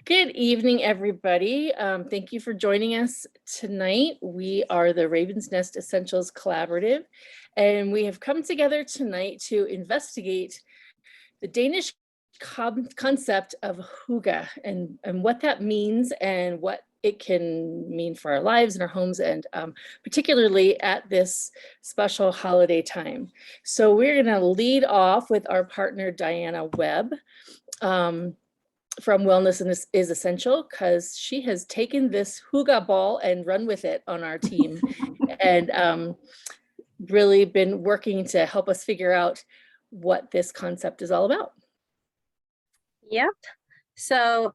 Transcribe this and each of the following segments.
Good evening, everybody. Thank you for joining us tonight. We are the Raven's Nest Essentials Collaborative, and we have come together tonight to investigate the Danish concept of hygge and what that means and what it can mean for our lives and our homes, and particularly at this special holiday time. So we're going to lead off with our partner, Webb. From Wellness is Essential, because she has taken this hygge ball and run with it on our team and really been working to help us figure out what this concept is all about. Yep. So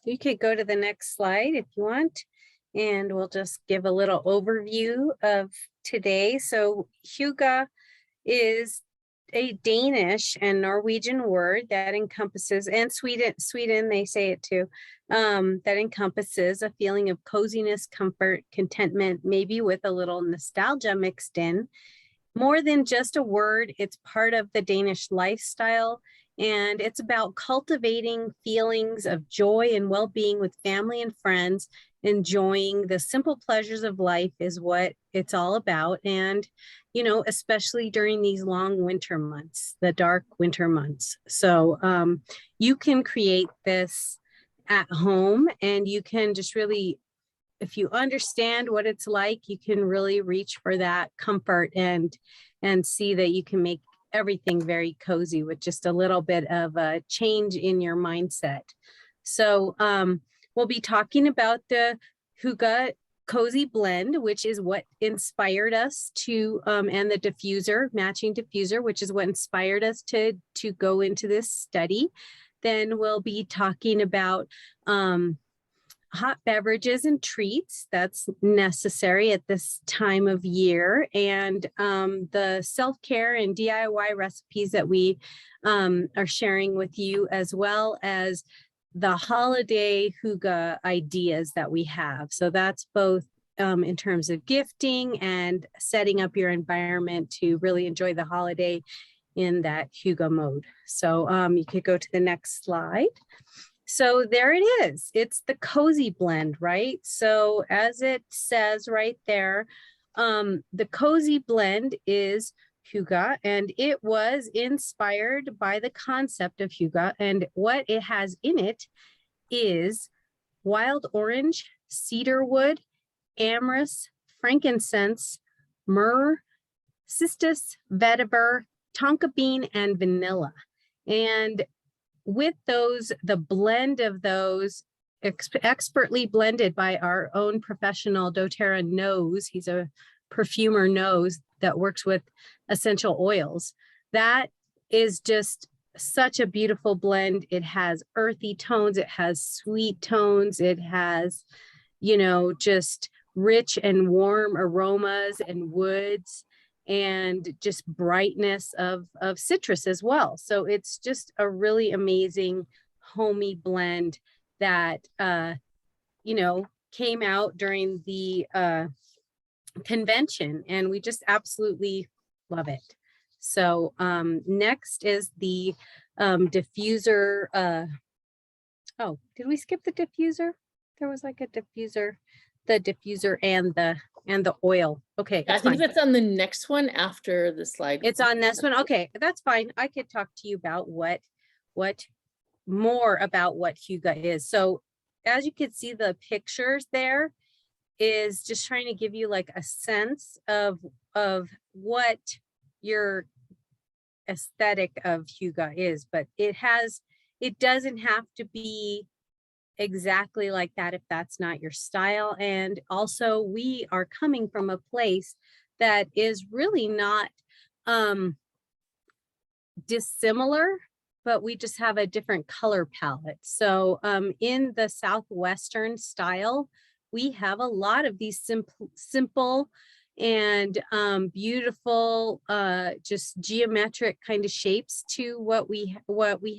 you could go to the next slide if you want, and we'll just give a little overview of today. So hygge is a Danish and Norwegian word that encompasses, and Sweden they say it too, that encompasses a feeling of coziness, comfort, contentment, maybe with a little nostalgia mixed in. More than just a word, it's part of the Danish lifestyle, and it's about cultivating feelings of joy and well-being with family and friends. Enjoying the simple pleasures of life is what it's all about. And, you know, especially during these long winter months, the dark winter months. So you can create this at home, and you can just really, if you understand what it's like, you can really reach for that comfort and see that you can make everything very cozy with just a little bit of a change in your mindset. So we'll be talking about the hygge cozy blend, which is what inspired us to, and the diffuser, matching diffuser, which is what inspired us to go into this study. Then we'll be talking about hot beverages and treats that's necessary at this time of year, and the self-care and DIY recipes that we are sharing with you, as well as the holiday hygge ideas that we have. So that's both in terms of gifting and setting up your environment to really enjoy the holiday in that hygge mode. So you could go to the next slide. So there it is. It's the cozy blend, right? So as it says right there, the cozy blend is hygge, and it was inspired by the concept of hygge, and what it has in it is wild orange, cedarwood, amyris, frankincense, myrrh, cistus, vetiver, tonka bean, and vanilla. And with those, the blend of those expertly blended by our own professional doTERRA knows, he's a perfumer, knows that works with essential oils. That is just such a beautiful blend. It has earthy tones, it has sweet tones, it has, you know, just rich and warm aromas and woods, and just brightness of citrus as well. So it's just a really amazing homey blend that, you know, came out during the convention, and we just absolutely love it. So next is the diffuser. Oh, did we skip the diffuser? There was like a diffuser, the diffuser and the oil. Okay, I think that's on the next one after the slide. It's on this one. Okay, that's fine. I could talk to you about what more about what hygge is. So as you can see, the pictures there is just trying to give you like a sense of what your aesthetic of hygge is, but it doesn't have to be exactly like that if that's not your style. And also, we are coming from a place that is really not dissimilar, but we just have a different color palette. So in the Southwestern style, we have a lot of these simple and beautiful, just geometric kind of shapes to what we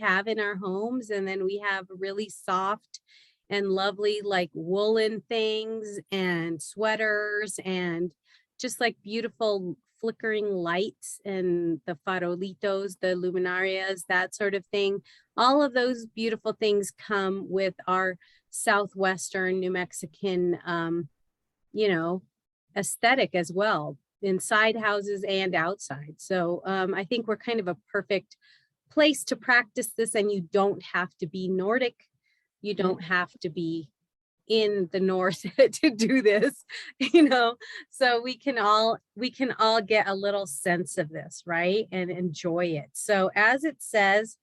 have in our homes. And then we have really soft and lovely like woolen things and sweaters and just like beautiful flickering lights and the farolitos, the luminarias, that sort of thing. All of those beautiful things come with our Southwestern New Mexican, you know, aesthetic as well, inside houses and outside. So I think we're kind of a perfect place to practice this, and you don't have to be Nordic. You don't have to be in the north to do this, you know. So we can all get a little sense of this, right, and enjoy it. So as it says,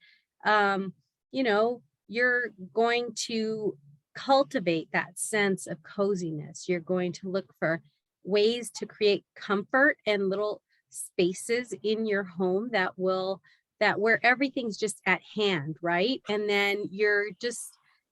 you know, you're going to cultivate that sense of coziness. You're going to look for ways to create comfort and little spaces in your home that where everything's just at hand, right? And then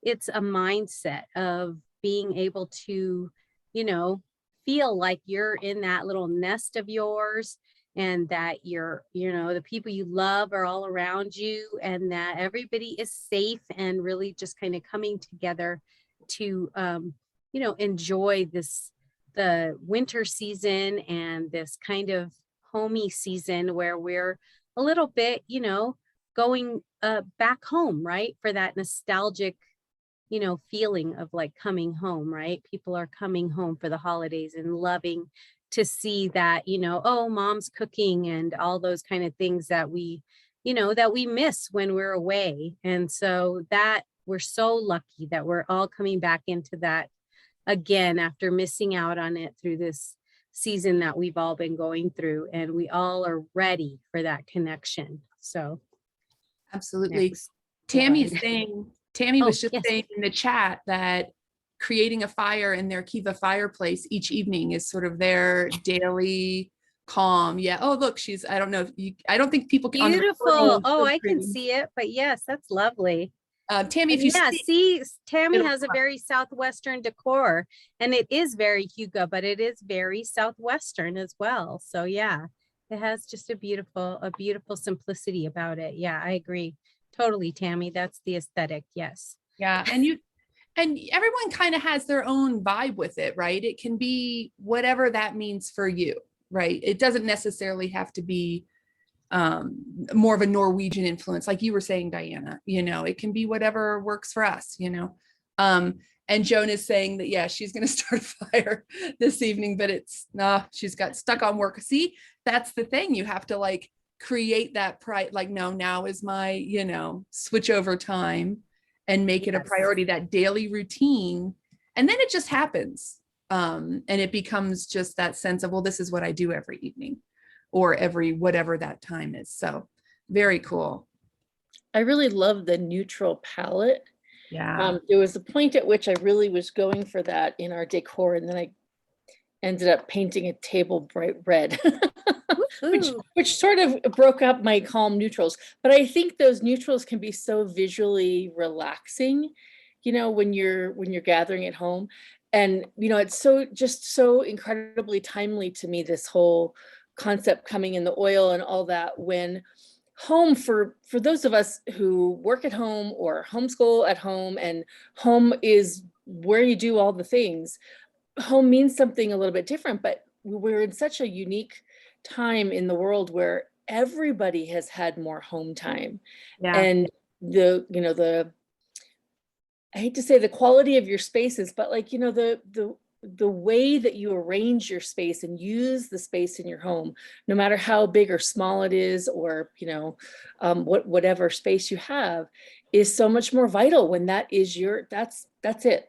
it's a mindset of being able to, you know, feel like you're in that little nest of yours, and that you know, the people you love are all around you, and that everybody is safe, and really just kind of coming together to, you know, enjoy the winter season and this kind of homey season where we're a little bit, you know, going back home, right? For that nostalgic, you know, feeling of like coming home, right? People are coming home for the holidays and loving to see that, you know, oh, mom's cooking and all those kind of things that we, you know, that we miss when we're away. And so that we're so lucky that we're all coming back into that again after missing out on it through this season that we've all been going through, and we all are ready for that connection. So absolutely. Tammy was just yes. saying in the chat that creating a fire in their Kiva fireplace each evening is sort of their daily calm. Yeah. Oh, look, I don't know if I don't think people can. Beautiful. Oh, I can see it, but yes, that's lovely. Tammy, if And you see, Tammy has a very Southwestern decor, and it is very Hygge, but it is very Southwestern as well. So yeah, it has just a beautiful simplicity about it. Yeah, I agree. Totally, Tammy. That's the aesthetic. Yes. Yeah. And everyone kind of has their own vibe with it, right? It can be whatever that means for you, right? It doesn't necessarily have to be more of a Norwegian influence, like you were saying, Diana. You know, it can be whatever works for us, you know. And Joan is saying that, yeah, she's going to start a fire this evening, but she's got stuck on work. See, that's the thing. You have to like create that pride, like, no, now is my, you know, switch over time, and make it a priority, that daily routine. And then it just happens. And it becomes just that sense of, well, this is what I do every evening, or every whatever that time is. So very cool. I really love the neutral palette. Yeah. There was a point at which I really was going for that in our decor, and then I ended up painting a table bright red, which sort of broke up my calm neutrals. But I think those neutrals can be so visually relaxing, you know, when you're gathering at home. And, you know, it's just so incredibly timely to me, this whole concept coming in the oil and all that, when home, for those of us who work at home or homeschool at home, and home is where you do all the things, home means something a little bit different. But we're in such a unique time in the world where everybody has had more home time. Yeah. And I hate to say the quality of your spaces, but like, you know, the way that you arrange your space and use the space in your home, no matter how big or small it is, or, you know, whatever space you have, is so much more vital when that is that's it.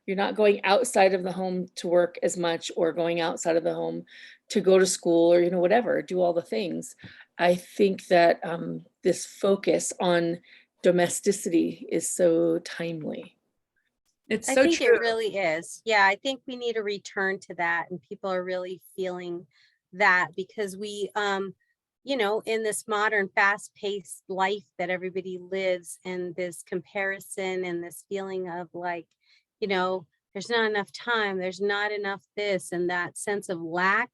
You're not going outside of the home to work as much, or going outside of the home to go to school, or, you know, whatever, do all the things. I think that this focus on domesticity is so timely. It's I so think true. it really is. Yeah, I think we need a return to that, and people are really feeling that, because we, you know, in this modern fast-paced life that everybody lives, and this comparison and this feeling of like, you know, there's not enough time, there's not enough this, and that sense of lack,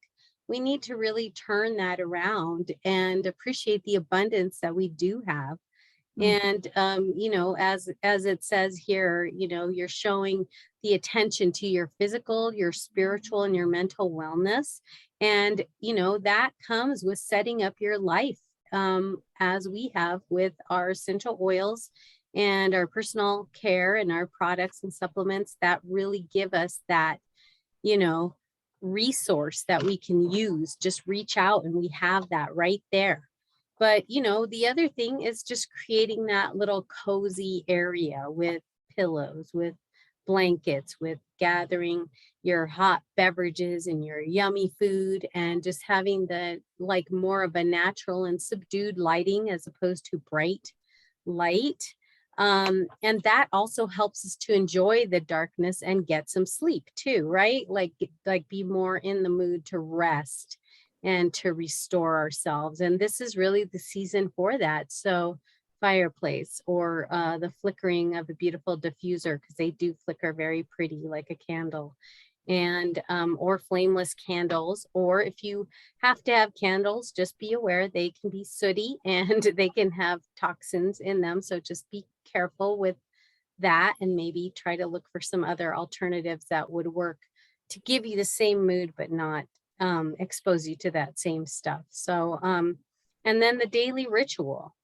we need to really turn that around and appreciate the abundance that we do have. And, you know, as it says here, you know, you're showing the attention to your physical, your spiritual, and your mental wellness. And, you know, that comes with setting up your life, as we have with our essential oils and our personal care and our products and supplements that really give us that, you know, resource that we can use. Just reach out and we have that right there. But, you know, the other thing is just creating that little cozy area with pillows, with blankets, with gathering your hot beverages and your yummy food, and just having the like more of a natural and subdued lighting as opposed to bright light. And that also helps us to enjoy the darkness and get some sleep too, right? Like be more in the mood to rest and to restore ourselves. And this is really the season for that. So fireplace, or the flickering of a beautiful diffuser, because they do flicker very pretty like a candle, and or flameless candles. Or if you have to have candles, just be aware they can be sooty and they can have toxins in them. So just be careful with that, and maybe try to look for some other alternatives that would work to give you the same mood but not expose you to that same stuff. So and then the daily ritual,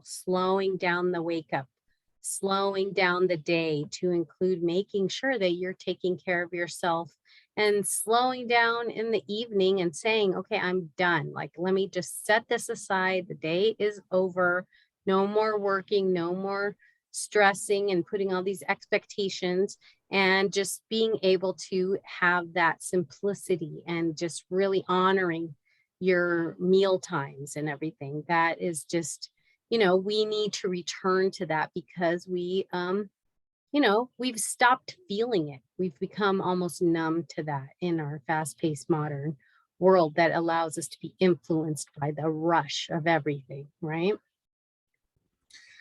slowing down the wake up, slowing down the day to include making sure that you're taking care of yourself, and slowing down in the evening and saying, okay, I'm done. Like, let me just set this aside. The day is over. No more working, no more stressing and putting all these expectations, and just being able to have that simplicity and just really honoring your meal times and everything. That is just, you know, we need to return to that, because we, you know, we've stopped feeling it. We've become almost numb to that in our fast-paced modern world that allows us to be influenced by the rush of everything, right?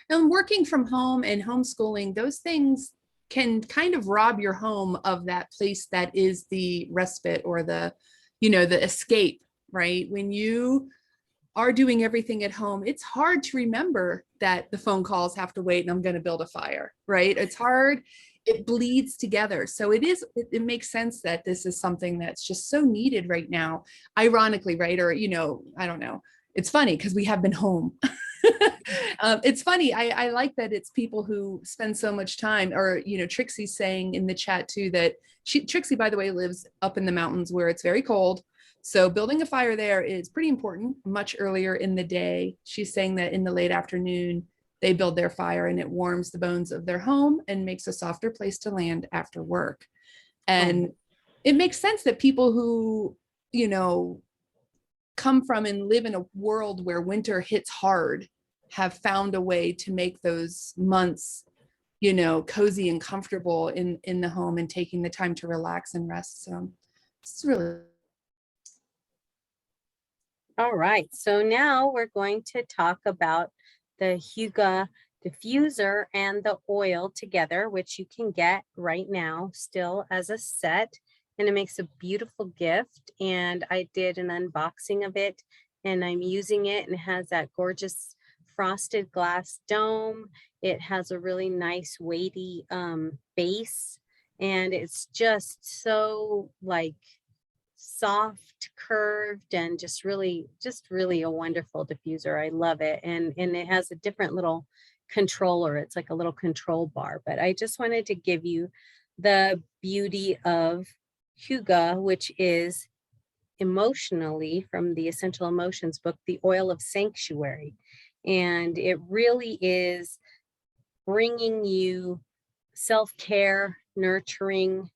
And working from home and homeschooling, those things can kind of rob your home of that place that is the respite, or the, you know, the escape, right? When you are doing everything at home, it's hard to remember that the phone calls have to wait and I'm going to build a fire, right? It's hard. It bleeds together. So it makes sense that this is something that's just so needed right now, ironically, right? Or, you know, I don't know. It's funny because we have been home. It's funny. I like that it's people who spend so much time, or, you know, Trixie's saying in the chat too, that Trixie, by the way, lives up in the mountains where it's very cold. So building a fire there is pretty important much earlier in the day. She's saying that in the late afternoon, they build their fire and it warms the bones of their home and makes a softer place to land after work. And it makes sense that people who, you know, come from and live in a world where winter hits hard have found a way to make those months, you know, cozy and comfortable in the home and taking the time to relax and rest. So it's really. All right, so now we're going to talk about the Hygge diffuser and the oil together, which you can get right now still as a set, and it makes a beautiful gift. And I did an unboxing of it, and I'm using it, and it has that gorgeous frosted glass dome. It has a really nice weighty base, and it's just so like soft, curved, and just really a wonderful diffuser. I love it. And it has a different little controller. It's like a little control bar. But I just wanted to give you the beauty of Hygge, which is emotionally, from the Essential Emotions book, the oil of sanctuary. And it really is bringing you self-care, nurturing,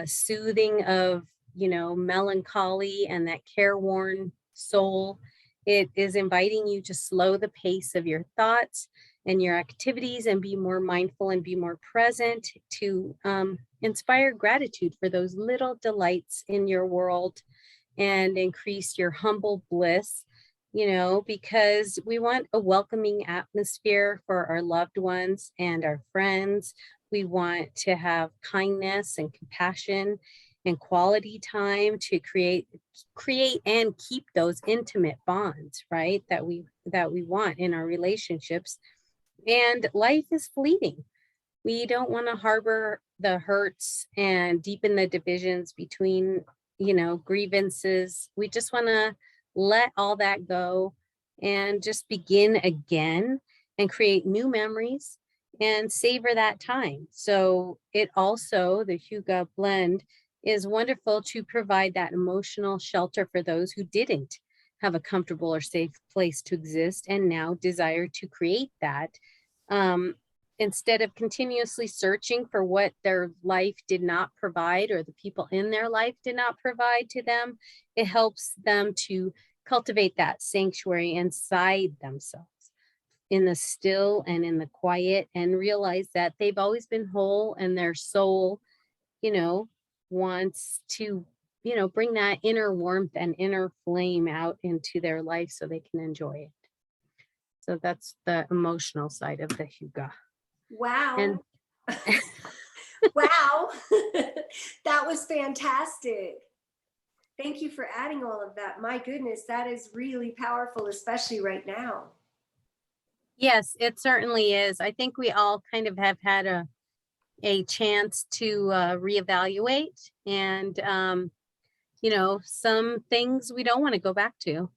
soothing of, you know, melancholy and that careworn soul. It is inviting you to slow the pace of your thoughts and your activities and be more mindful and be more present, to inspire gratitude for those little delights in your world and increase your humble bliss, you know, because we want a welcoming atmosphere for our loved ones and our friends. We want to have kindness and compassion and quality time to create and keep those intimate bonds, right? That we want in our relationships. And life is fleeting. We don't want to harbor the hurts and deepen the divisions between, grievances. We just want to let all that go and just begin again and create new memories and savor that time. So it also, the Hygge blend is wonderful to provide that emotional shelter for those who didn't have a comfortable or safe place to exist and now desire to create that. Instead of continuously searching for what their life did not provide or the people in their life did not provide to them, it helps them to cultivate that sanctuary inside themselves in the still and in the quiet, and realize that they've always been whole and their soul, wants to, bring that inner warmth and inner flame out into their life so they can enjoy it. So that's the emotional side of the Hygge. Wow. And wow. That was fantastic. Thank you for adding all of that. My goodness, that is really powerful, especially right now. yes, it certainly is. I think we all kind of have had a chance to reevaluate, and some things we don't want to go back to.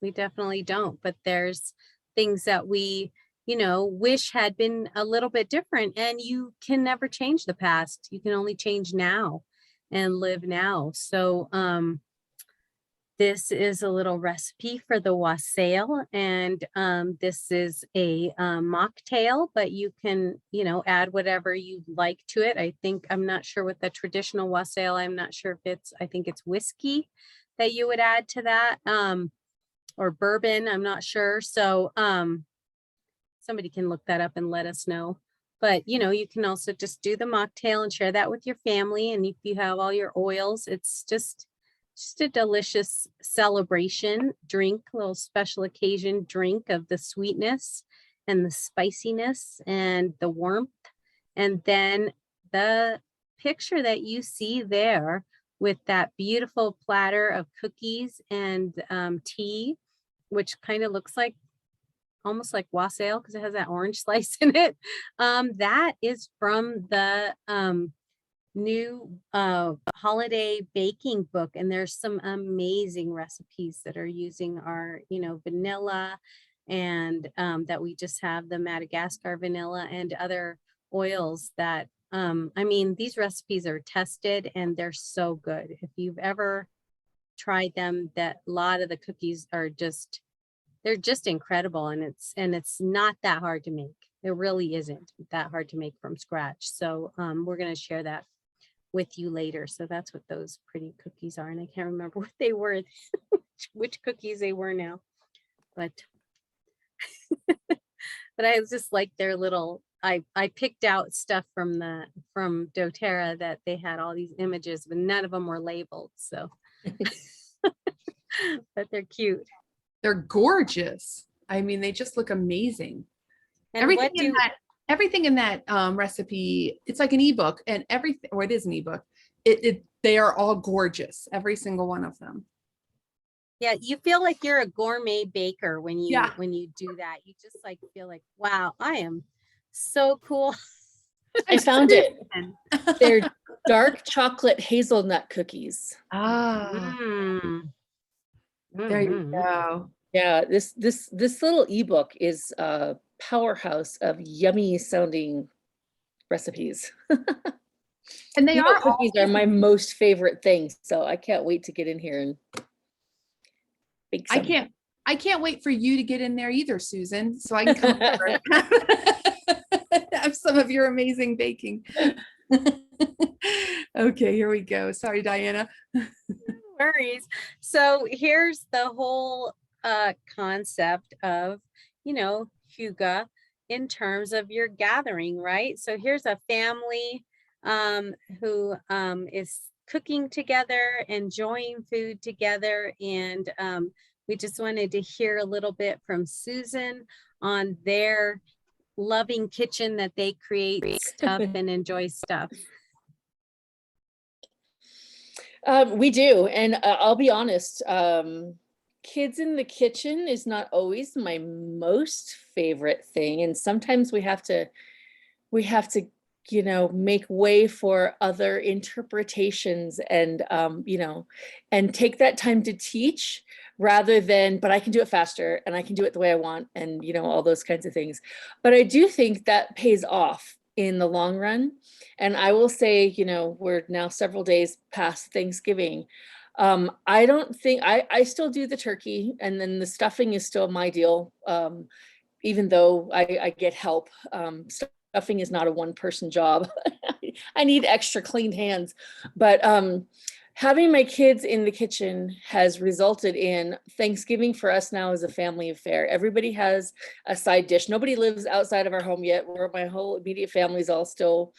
We definitely don't, but there's things that we wish had been a little bit different, and you can never change the past. You can only change now and live now. So this is a little recipe for the wassail, and this is a mocktail, but you can add whatever you like to it. I'm not sure with the traditional wassail, I'm not sure if I think it's whiskey that you would add to that, or bourbon, I'm not sure. So somebody can look that up and let us know. But you can also just do the mocktail and share that with your family. And if you have all your oils, it's just a delicious celebration drink, a little special occasion drink of the sweetness and the spiciness and the warmth. And then the picture that you see there with that beautiful platter of cookies and tea, which kind of looks like almost like wassail because it has that orange slice in it. That is from the new holiday baking book, and there's some amazing recipes that are using our vanilla, and that we just have the Madagascar vanilla and other oils that these recipes are tested and they're so good. If you've ever tried them, that a lot of the cookies are they're just incredible, and it's not that hard to make. It really isn't that hard to make from scratch. So we're going to share that with you later. So that's what those pretty cookies are, and I can't remember what they were, which cookies they were now, but but I just like their little. I picked out stuff from doTERRA that they had all these images, but none of them were labeled. So, but they're cute. They're gorgeous. I mean, they just look amazing. And everything in that recipe, it's like an ebook, and everything, or it is an ebook. They are all gorgeous, every single one of them. Yeah, you feel like you're a gourmet baker when you do that. You just like feel like, wow, I am so cool. I found it. They're dark chocolate hazelnut cookies. There you go. Yeah, this little ebook is a powerhouse of yummy sounding recipes. And they are cookies are my most favorite thing, so I can't wait to get in here and bake some. I can't wait for you to get in there either, Susan, so I can come over and have some of your amazing baking. Okay, here we go. Sorry, Diana. No worries. So here's the whole concept of, Hygge in terms of your gathering, right? So here's a family who is cooking together, enjoying food together, and we just wanted to hear a little bit from Susan on their loving kitchen that they create stuff and enjoy stuff. We do, and I'll be honest, kids in the kitchen is not always my most favorite thing, and sometimes we have to, make way for other interpretations and, and take that time to teach rather than, but I can do it faster and I can do it the way I want, and, all those kinds of things. But I do think that pays off in the long run. And I will say, we're now several days past Thanksgiving. I don't think, I still do the turkey, and then the stuffing is still my deal. Even though I get help, stuffing is not a one-person job. I need extra clean hands. But having my kids in the kitchen has resulted in Thanksgiving for us now as a family affair. Everybody has a side dish. Nobody lives outside of our home yet. My whole immediate family is all still,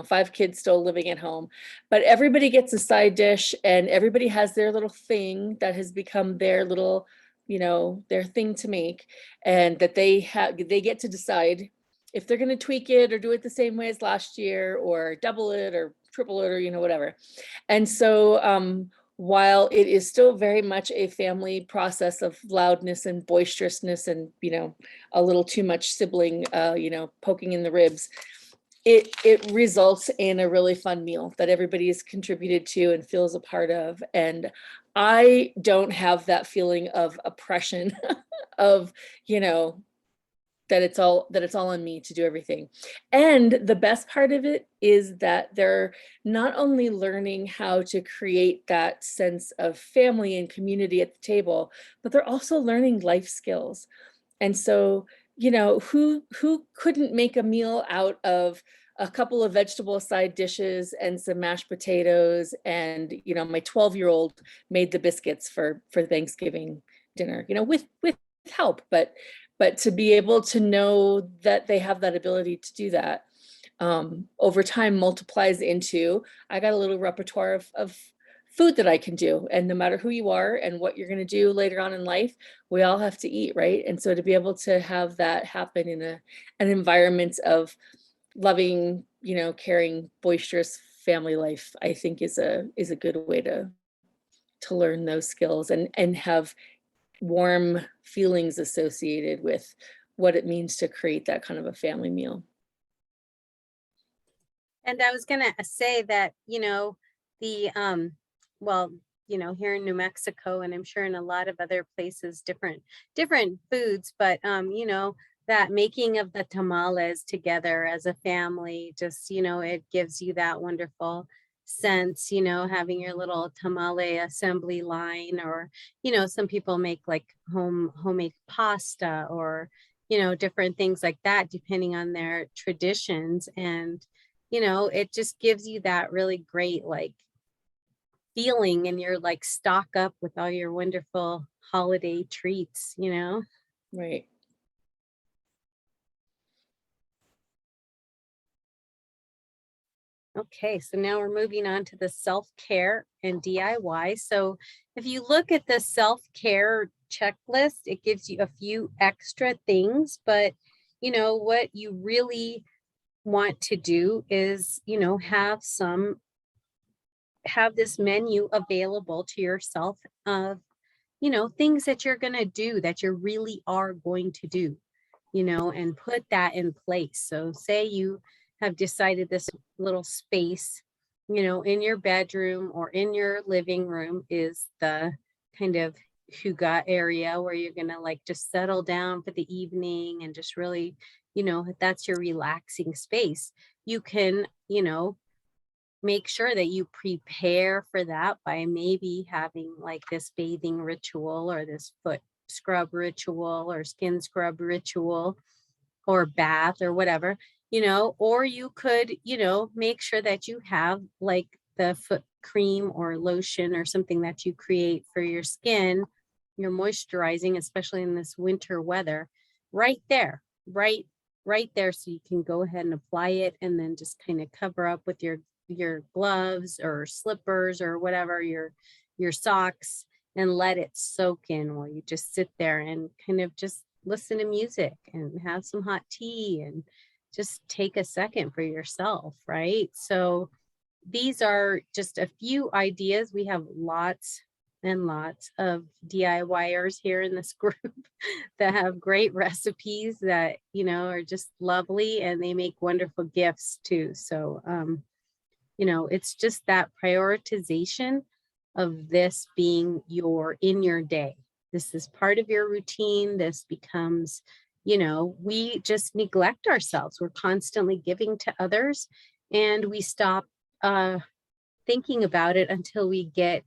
5 kids still living at home. But everybody gets a side dish, and everybody has their little thing that has become their little, their thing to make, and that they get to decide if they're going to tweak it or do it the same way as last year or double it or triple it or, whatever. And so while it is still very much a family process of loudness and boisterousness and, a little too much sibling, poking in the ribs, it results in a really fun meal that everybody has contributed to and feels a part of. And I don't have that feeling of oppression of, that it's all on me to do everything. And the best part of it is that they're not only learning how to create that sense of family and community at the table, but they're also learning life skills. And so, who couldn't make a meal out of a couple of vegetable side dishes and some mashed potatoes? And, my 12-year-old made the biscuits for Thanksgiving dinner, with help, but to be able to know that they have that ability to do that over time multiplies into, I got a little repertoire of food that I can do. And no matter who you are and what you're going to do later on in life, we all have to eat, right? And so to be able to have that happen in an environment of loving, caring, boisterous family life, I think is a good way to learn those skills and have warm feelings associated with what it means to create that kind of a family meal. And I was gonna say that, well, here in New Mexico, and I'm sure in a lot of other places, different foods, but that making of the tamales together as a family, just, it gives you that wonderful sense, having your little tamale assembly line, or, some people make like homemade pasta, or, different things like that, depending on their traditions. And, it just gives you that really great, like, feeling, and you're like stock up with all your wonderful holiday treats, Right. Okay, so now we're moving on to the self-care and DIY. So if you look at the self-care checklist, it gives you a few extra things, but what you really want to do is, have this menu available to yourself of, things that you're going to do, that you really are going to do, and put that in place. So say you have decided this little space, in your bedroom or in your living room is the kind of Hygge area where you're going to like just settle down for the evening and just really, that's your relaxing space. You can, make sure that you prepare for that by maybe having like this bathing ritual, or this foot scrub ritual, or skin scrub ritual, or bath, or whatever, or you could, make sure that you have like the foot cream or lotion or something that you create for your skin, you're moisturizing, especially in this winter weather, right there, right there. So you can go ahead and apply it, and then just kind of cover up with your gloves or slippers or whatever, your socks, and let it soak in while you just sit there and kind of just listen to music and have some hot tea and just take a second for yourself, right? So, these are just a few ideas. We have lots and lots of DIYers here in this group that have great recipes that, you know, are just lovely, and they make wonderful gifts too. So, you know, it's just that prioritization of this being in your day. This is part of your routine. This becomes, you know, we just neglect ourselves. We're constantly giving to others, and we stop thinking about it until we get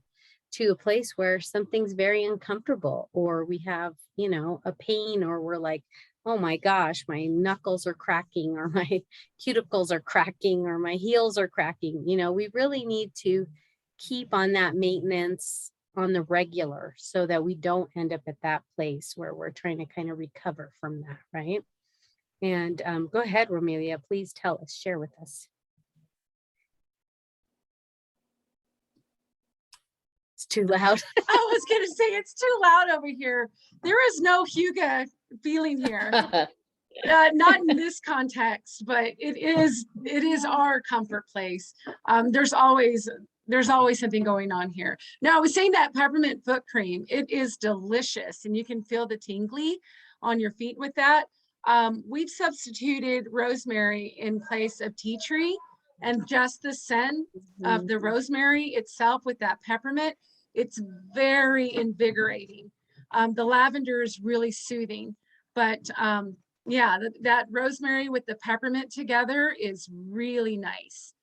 to a place where something's very uncomfortable, or we have, you know, a pain, or we're like, oh my gosh, my knuckles are cracking, or my cuticles are cracking, or my heels are cracking. You know, we really need to keep on that maintenance on the regular so that we don't end up at that place where we're trying to kind of recover from that, right? And go ahead, Romelia, please tell us, share with us. It's too loud. I was going to say it's too loud over here. There is no Hygge feeling here. Not in this context, but it is our comfort place. There's always something going on here. Now, I was saying that peppermint foot cream, it is delicious, and you can feel the tingly on your feet with that. We've substituted rosemary in place of tea tree, and just the scent of the rosemary itself with that peppermint, it's very invigorating. The lavender is really soothing, but yeah, that rosemary with the peppermint together is really nice.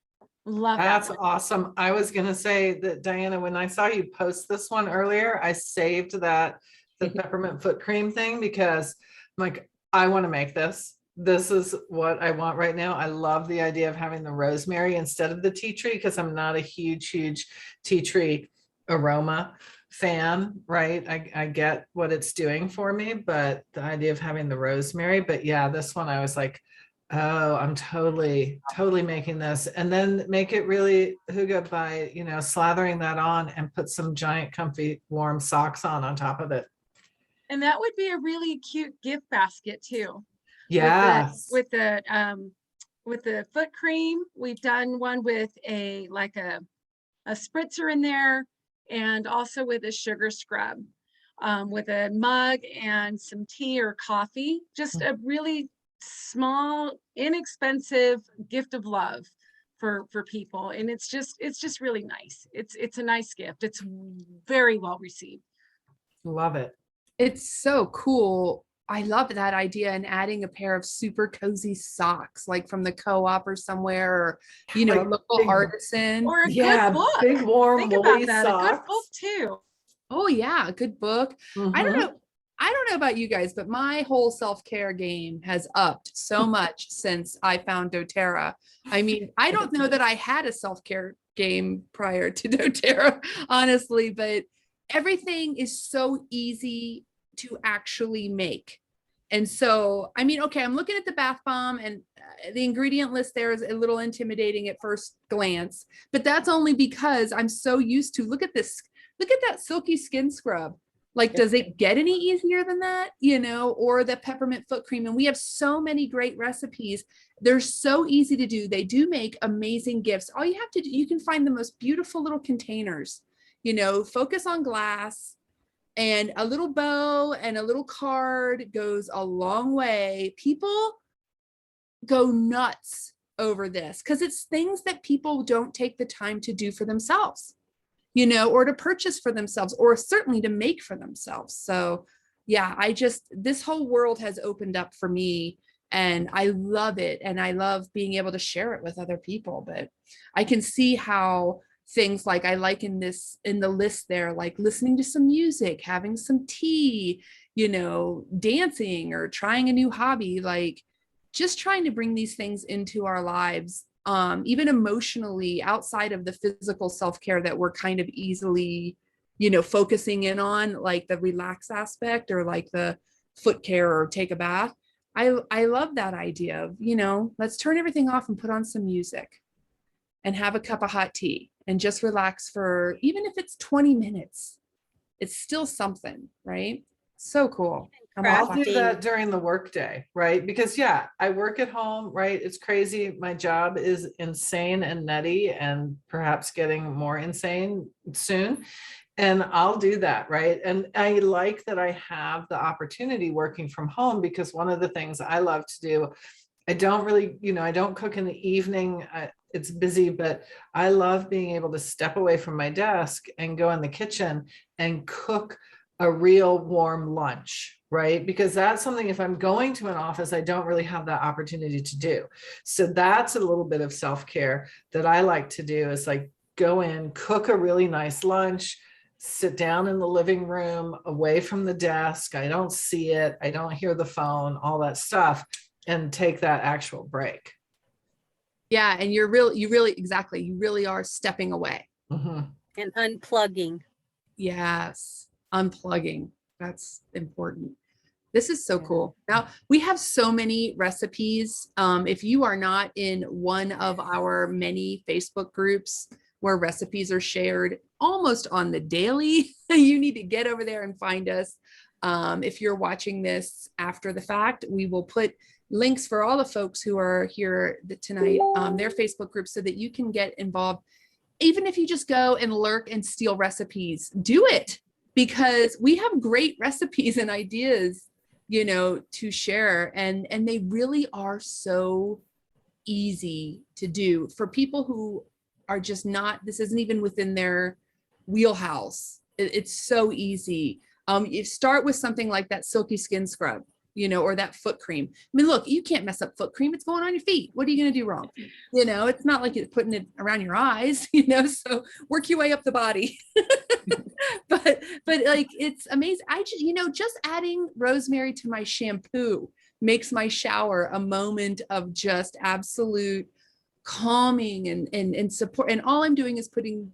Love that. That's awesome. I was going to say that, Diana, when I saw you post this one earlier, I saved the peppermint foot cream thing, because I'm like, I want to make this. This is what I want right now. I love the idea of having the rosemary instead of the tea tree, because I'm not a huge tea tree aroma fan, right? I get what it's doing for me, but the idea of having the rosemary, but yeah, this one I was like, oh, I'm totally making this, and then make it really Hygge by, you know, slathering that on and put some giant comfy warm socks on top of it. And that would be a really cute gift basket too. Yes. With the foot cream, we've done one with a spritzer in there, and also with a sugar scrub, with a mug and some tea or coffee. Just a really small, inexpensive gift of love for people, and it's just really nice. It's a nice gift. It's very well received. Love it. It's so cool. I love that idea, and adding a pair of super cozy socks, like from the co-op or somewhere, or, you know, Like a local big- artisan. Or a Yeah, good book. big warm Think woolly about that. A good socks. book too. Oh yeah, a good book. I don't Mhm. know. I don't know about you guys, but my whole self-care game has upped so much since I found doTERRA. I mean, I don't know that I had a self-care game prior to doTERRA, honestly, but everything is so easy to actually make. And so, I mean, okay, I'm looking at the bath bomb, and the ingredient list there is a little intimidating at first glance, but that's only because I'm so used to, look at this, look at that silky skin scrub. Like, does it get any easier than that? You know, or the peppermint foot cream. And we have so many great recipes. They're so easy to do. They do make amazing gifts. All you have to do, you can find the most beautiful little containers, you know, focus on glass, and a little bow and a little card goes a long way. People go nuts over this because it's things that people don't take the time to do for themselves, you know, or to purchase for themselves, or certainly to make for themselves. So yeah, this whole world has opened up for me, and I love it. And I love being able to share it with other people. But I can see how things like, I like in the list there, like listening to some music, having some tea, you know, dancing, or trying a new hobby, like just trying to bring these things into our lives, even emotionally, outside of the physical self-care that we're kind of easily, you know, focusing in on, like the relax aspect, or like the foot care or take a bath. I love that idea of, you know, let's turn everything off and put on some music and have a cup of hot tea and just relax for, even if it's 20 minutes, it's still something, right? So cool. I'm I'll off. do that Crafting. during the workday, right? Because yeah, I work at home, right? It's crazy. My job is insane and nutty and perhaps getting more insane soon. And I'll do that, right? And I like that I have the opportunity working from home, because one of the things I love to do, I don't really, I don't cook in the evening. It's busy, but I love being able to step away from my desk and go in the kitchen and cook a real warm lunch, right? Because that's something, if I'm going to an office, I don't really have that opportunity to do. So that's a little bit of self-care that I like to do, is like go in, cook a really nice lunch, sit down in the living room away from the desk. I don't see it. I don't hear the phone, all that stuff, and take that actual break. Yeah. And you really are stepping away. Mhm. And unplugging. Yes. Unplugging. That's important. This is so Yeah. cool. Now we have so many recipes. If you are not in one of our many Facebook groups where recipes are shared almost on the daily, you need to get over there and find us. If you're watching this after the fact, we will put links for all the folks who are here tonight, their Facebook group, so that you can get involved. Even if you just go and lurk and steal recipes, do it, because we have great recipes and ideas, to share. And they really are so easy to do for people who are just not, this isn't even within their wheelhouse. It's so easy. You start with something like that silky skin scrub, or that foot cream. I mean, look, you can't mess up foot cream. It's going on your feet. What are you going to do wrong? It's not like you're putting it around your eyes, so work your way up the body. but like, it's amazing. I just, just adding rosemary to my shampoo makes my shower a moment of just absolute calming and support. And all I'm doing is putting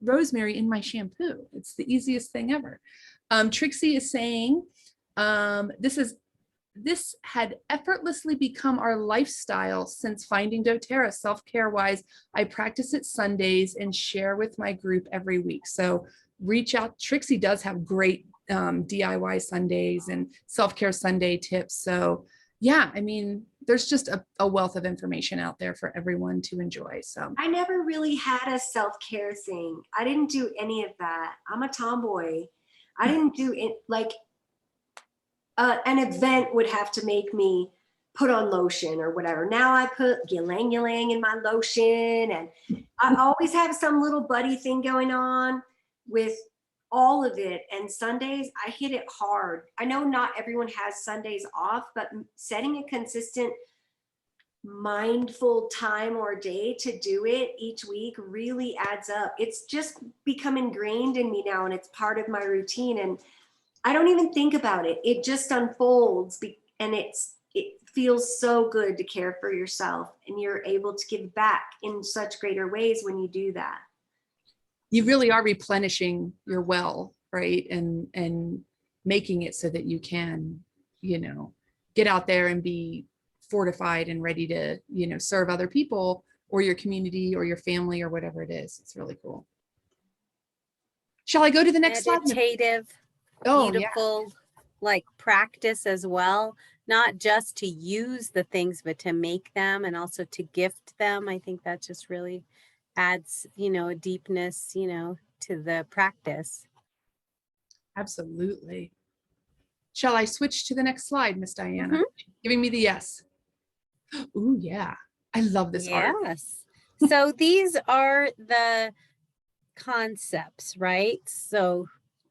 rosemary in my shampoo. It's the easiest thing ever. Trixie is saying, this had effortlessly become our lifestyle since finding doTERRA. Self-care wise, I practice it Sundays and share with my group every week. So reach out. Trixie does have great DIY Sundays and self-care Sunday tips. So yeah, I mean, there's just a wealth of information out there for everyone to enjoy. So I never really had a self-care thing. I didn't do any of that. I'm a tomboy. I didn't do it like an event would have to make me put on lotion or whatever. Now I put ylang ylang in my lotion, and I always have some little buddy thing going on with all of it. And Sundays, I hit it hard. I know not everyone has Sundays off, but setting a consistent mindful time or day to do it each week really adds up. It's just become ingrained in me now, and it's part of my routine. And I don't even think about it. It just unfolds, and it feels so good to care for yourself, and you're able to give back in such greater ways when you do that. You really are replenishing your well, right? And making it so that you can, get out there and be fortified and ready to, serve other people or your community or your family or whatever it is. It's really cool. Shall I go to the next slide? Meditative, beautiful, like practice as well, not just to use the things, but to make them and also to gift them. I think that just really adds, a deepness, to the practice. Absolutely. Shall I switch to the next slide, Miss Diana? Giving me the yes. Ooh, yeah. I love this art. Yes. So these are the concepts, right? So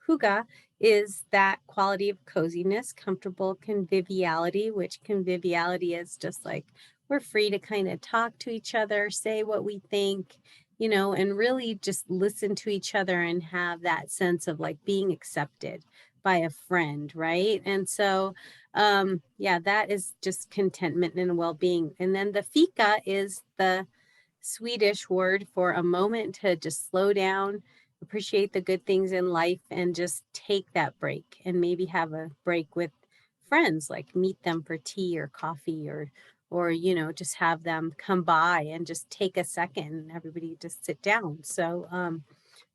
Hygge is that quality of coziness, comfortable conviviality, which conviviality is just like we're free to kind of talk to each other, say what we think, and really just listen to each other and have that sense of like being accepted by a friend, right? And so, that is just contentment and well-being. And then the fika is the Swedish word for a moment to just slow down, appreciate the good things in life, and just take that break and maybe have a break with friends, like meet them for tea or coffee or just have them come by and just take a second and everybody just sit down. So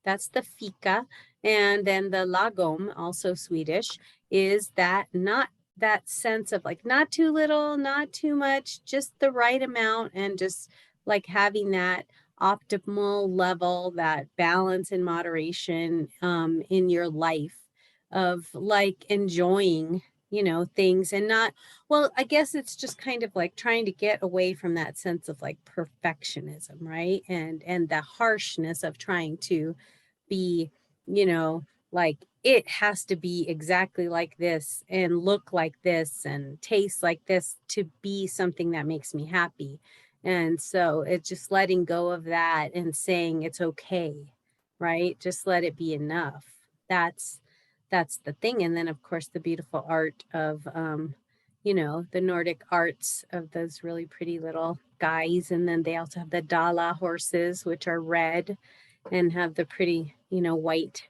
that's the fika. And then the lagom, also Swedish, is that sense of like not too little, not too much, just the right amount, and just like having that optimal level, that balance and moderation in your life of like enjoying, things, and not, well, I guess it's just kind of like trying to get away from that sense of like perfectionism, right? And the harshness of trying to be, like it has to be exactly like this and look like this and taste like this to be something that makes me happy. And so it's just letting go of that and saying it's okay, right? Just let it be enough. That's the thing. And then of course the beautiful art of the Nordic arts of those really pretty little guys. And then they also have the Dala horses, which are red and have the pretty, white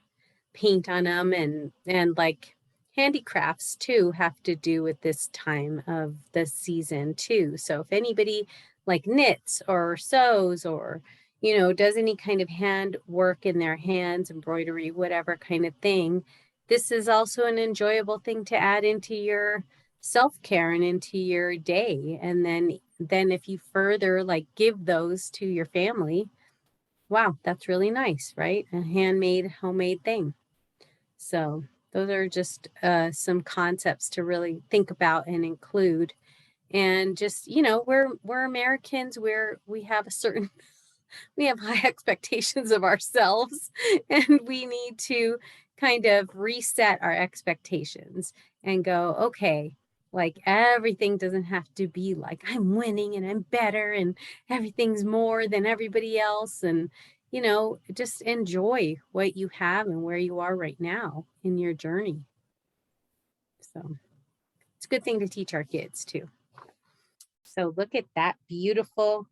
paint on them, and like handicrafts too have to do with this time of the season too. So if anybody like knits or sews or does any kind of hand work in their hands, embroidery, whatever kind of thing, this is also an enjoyable thing to add into your self-care and into your day. And then if you further like give those to your family, wow, that's really nice, right? A handmade, homemade thing. So those are just some concepts to really think about and include. And just, we're Americans, we have a certain, we have high expectations of ourselves, and we need to kind of reset our expectations and go, okay, like everything doesn't have to be like I'm winning and I'm better and everything's more than everybody else. And, just enjoy what you have and where you are right now in your journey. So it's a good thing to teach our kids too. So look at that beautiful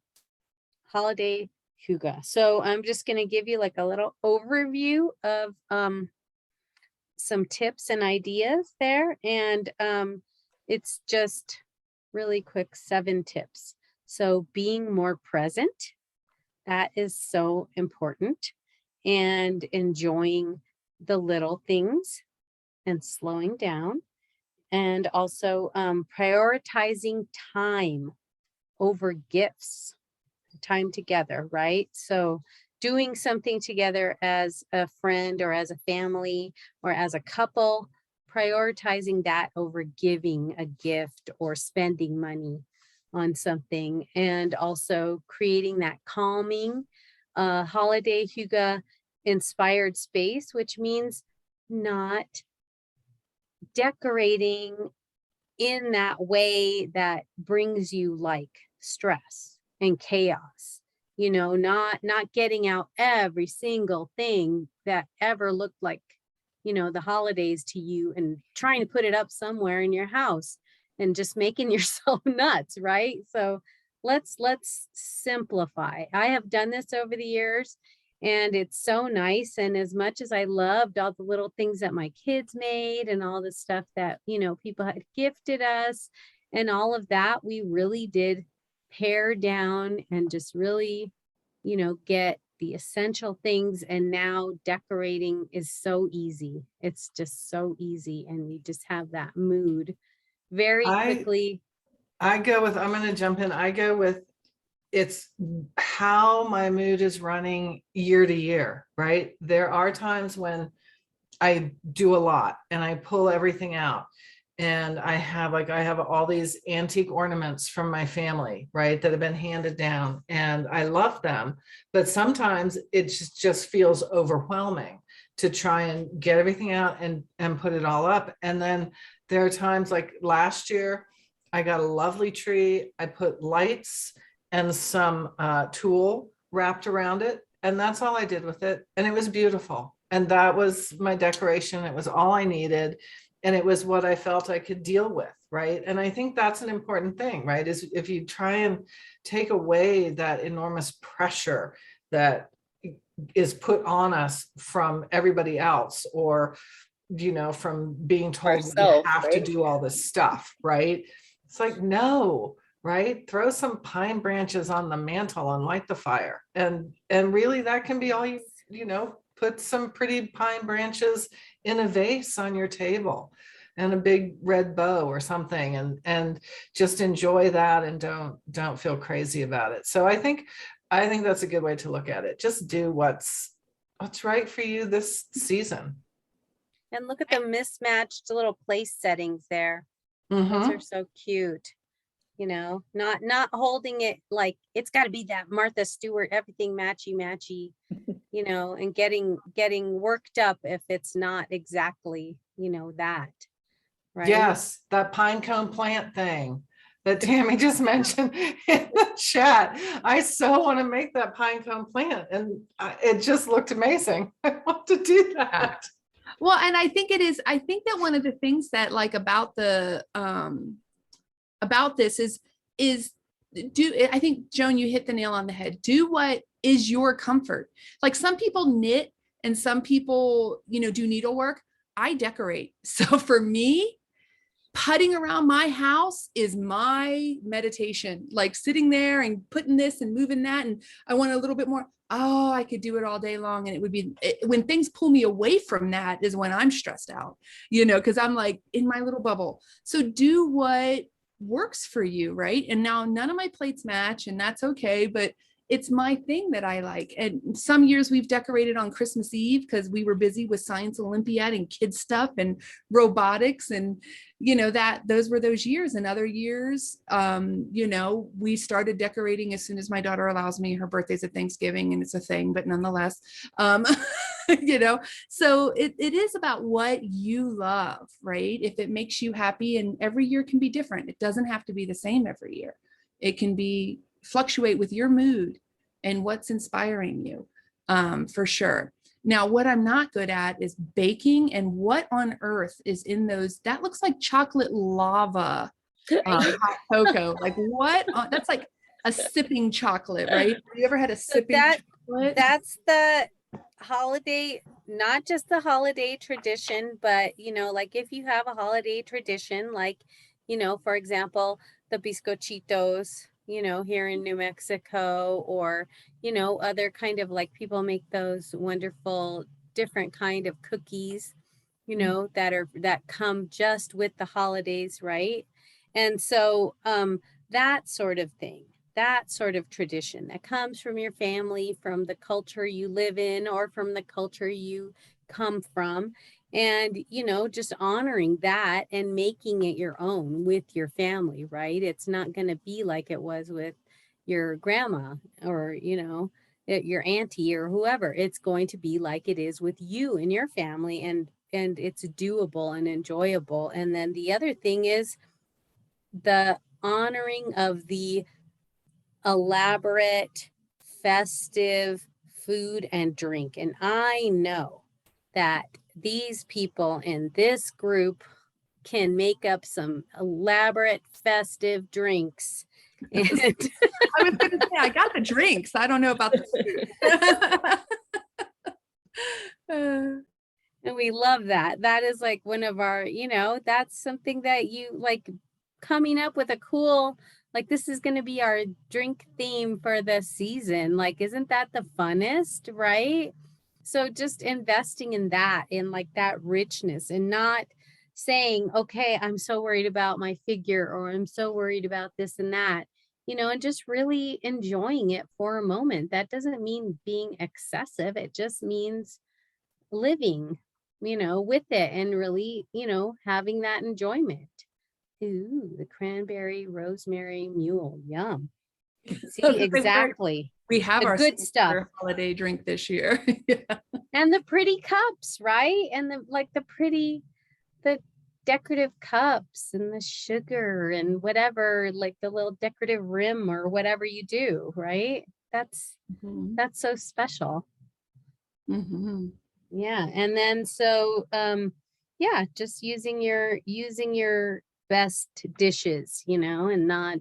holiday hygge. So I'm just going to give you like a little overview of some tips and ideas there. And it's just really quick 7 tips. So being more present, that is so important, and enjoying the little things and slowing down, and also prioritizing time over gifts, time together, right? So doing something together as a friend or as a family or as a couple, prioritizing that over giving a gift or spending money on something, and also creating that calming holiday hygge inspired space, which means not decorating in that way that brings you like stress and chaos, not getting out every single thing that ever looked like, the holidays to you and trying to put it up somewhere in your house and just making yourself nuts, right? So let's simplify. I have done this over the years, and it's so nice. And as much as I loved all the little things that my kids made and all the stuff that, people had gifted us and all of that, we really did pare down and just really, get the essential things. And now decorating is so easy. It's just so easy. And you just have that mood very quickly. I'm going to jump in. I go with, it's how my mood is running year to year, right? There are times when I do a lot and I pull everything out, and I have all these antique ornaments from my family, right, that have been handed down, and I love them, but sometimes it just feels overwhelming to try and get everything out and put it all up. And then there are times like last year, I got a lovely tree. I put lights and some tulle wrapped around it, and that's all I did with it. And it was beautiful. And that was my decoration. It was all I needed. And it was what I felt I could deal with, right? And I think that's an important thing, right? Is if you try and take away that enormous pressure that is put on us from everybody else, or, from being told you have to do all this stuff, right? It's like, no, right? Throw some pine branches on the mantle and light the fire. And really that can be all you put some pretty pine branches in a vase on your table. and a big red bow or something, and just enjoy that, and don't feel crazy about it. So I think that's a good way to look at it. Just do what's right for you this season. And look at the mismatched little place settings there. Those are so cute. You know, not holding it like it's got to be that Martha Stewart, everything matchy, you know, and getting worked up if it's not exactly, you know, that, right? Yes, that pine cone plant thing that Tammy just mentioned in the chat. I so want to make that pine cone plant, and it just looked amazing. I want to do that. Well, and I think that one of the things that like about the about this is I think, Joan, you hit the nail on the head. Do what is your comfort. Like some people knit and some people, you know, do needlework. I decorate. So for me, putting around my house is my meditation, like sitting there and putting this and moving that. And I want a little bit more. Oh, I could do it all day long. And it would be when things pull me away from that is when I'm stressed out, you know, because I'm like in my little bubble. So do what works for you, right? And now none of my plates match, and that's okay, but it's my thing that I like. And some years we've decorated on Christmas Eve because we were busy with Science Olympiad and kids stuff and robotics, and you know, that those were those years. And other years, you know, we started decorating as soon as my daughter allows me. Her birthday's at Thanksgiving, and it's a thing, but nonetheless, you know, so it is about what you love, right? If it makes you happy, and every year can be different. It doesn't have to be the same every year. It can be fluctuate with your mood and what's inspiring you, for sure. Now, what I'm not good at is baking, and what on earth is in those? That looks like chocolate lava, hot cocoa. Like what? That's like a sipping chocolate, right? Have you ever had a sipping chocolate? That's the holiday, not just the holiday tradition, but you know, like if you have a holiday tradition, like, you know, for example, the bizcochitos, you know, here in New Mexico, or, you know, other kind of like people make those wonderful different kind of cookies, you know, that come just with the holidays, right? And so that sort of thing, that sort of tradition that comes from your family, from the culture you live in, or from the culture you come from. And, you know, just honoring that and making it your own with your family, right? It's not going to be like it was with your grandma or, you know, your auntie or whoever. It's going to be like it is with you and your family, and it's doable and enjoyable. And then the other thing is the honoring of the elaborate, festive food and drink. And I know that these people in this group can make up some elaborate festive drinks. And I was going to say, I got the drinks. I don't know about the food. And we love that. That is like one of our, you know, that's something that you like coming up with a cool, like this is going to be our drink theme for the season. Like, isn't that the funnest, right? So just investing in that, in like that richness, and not saying, okay, I'm so worried about my figure, or I'm so worried about this and that, you know, and just really enjoying it for a moment. That doesn't mean being excessive. It just means living, you know, with it, and really, you know, having that enjoyment. Ooh, the cranberry rosemary mule, yum. See, exactly. We have the our good stuff. Holiday drink this year. Yeah. And the pretty cups, right? And the decorative cups, and the sugar, and whatever, like the little decorative rim or whatever you do, right? That's so special. Mm-hmm. Yeah. And then so yeah, just using your best dishes, you know, and not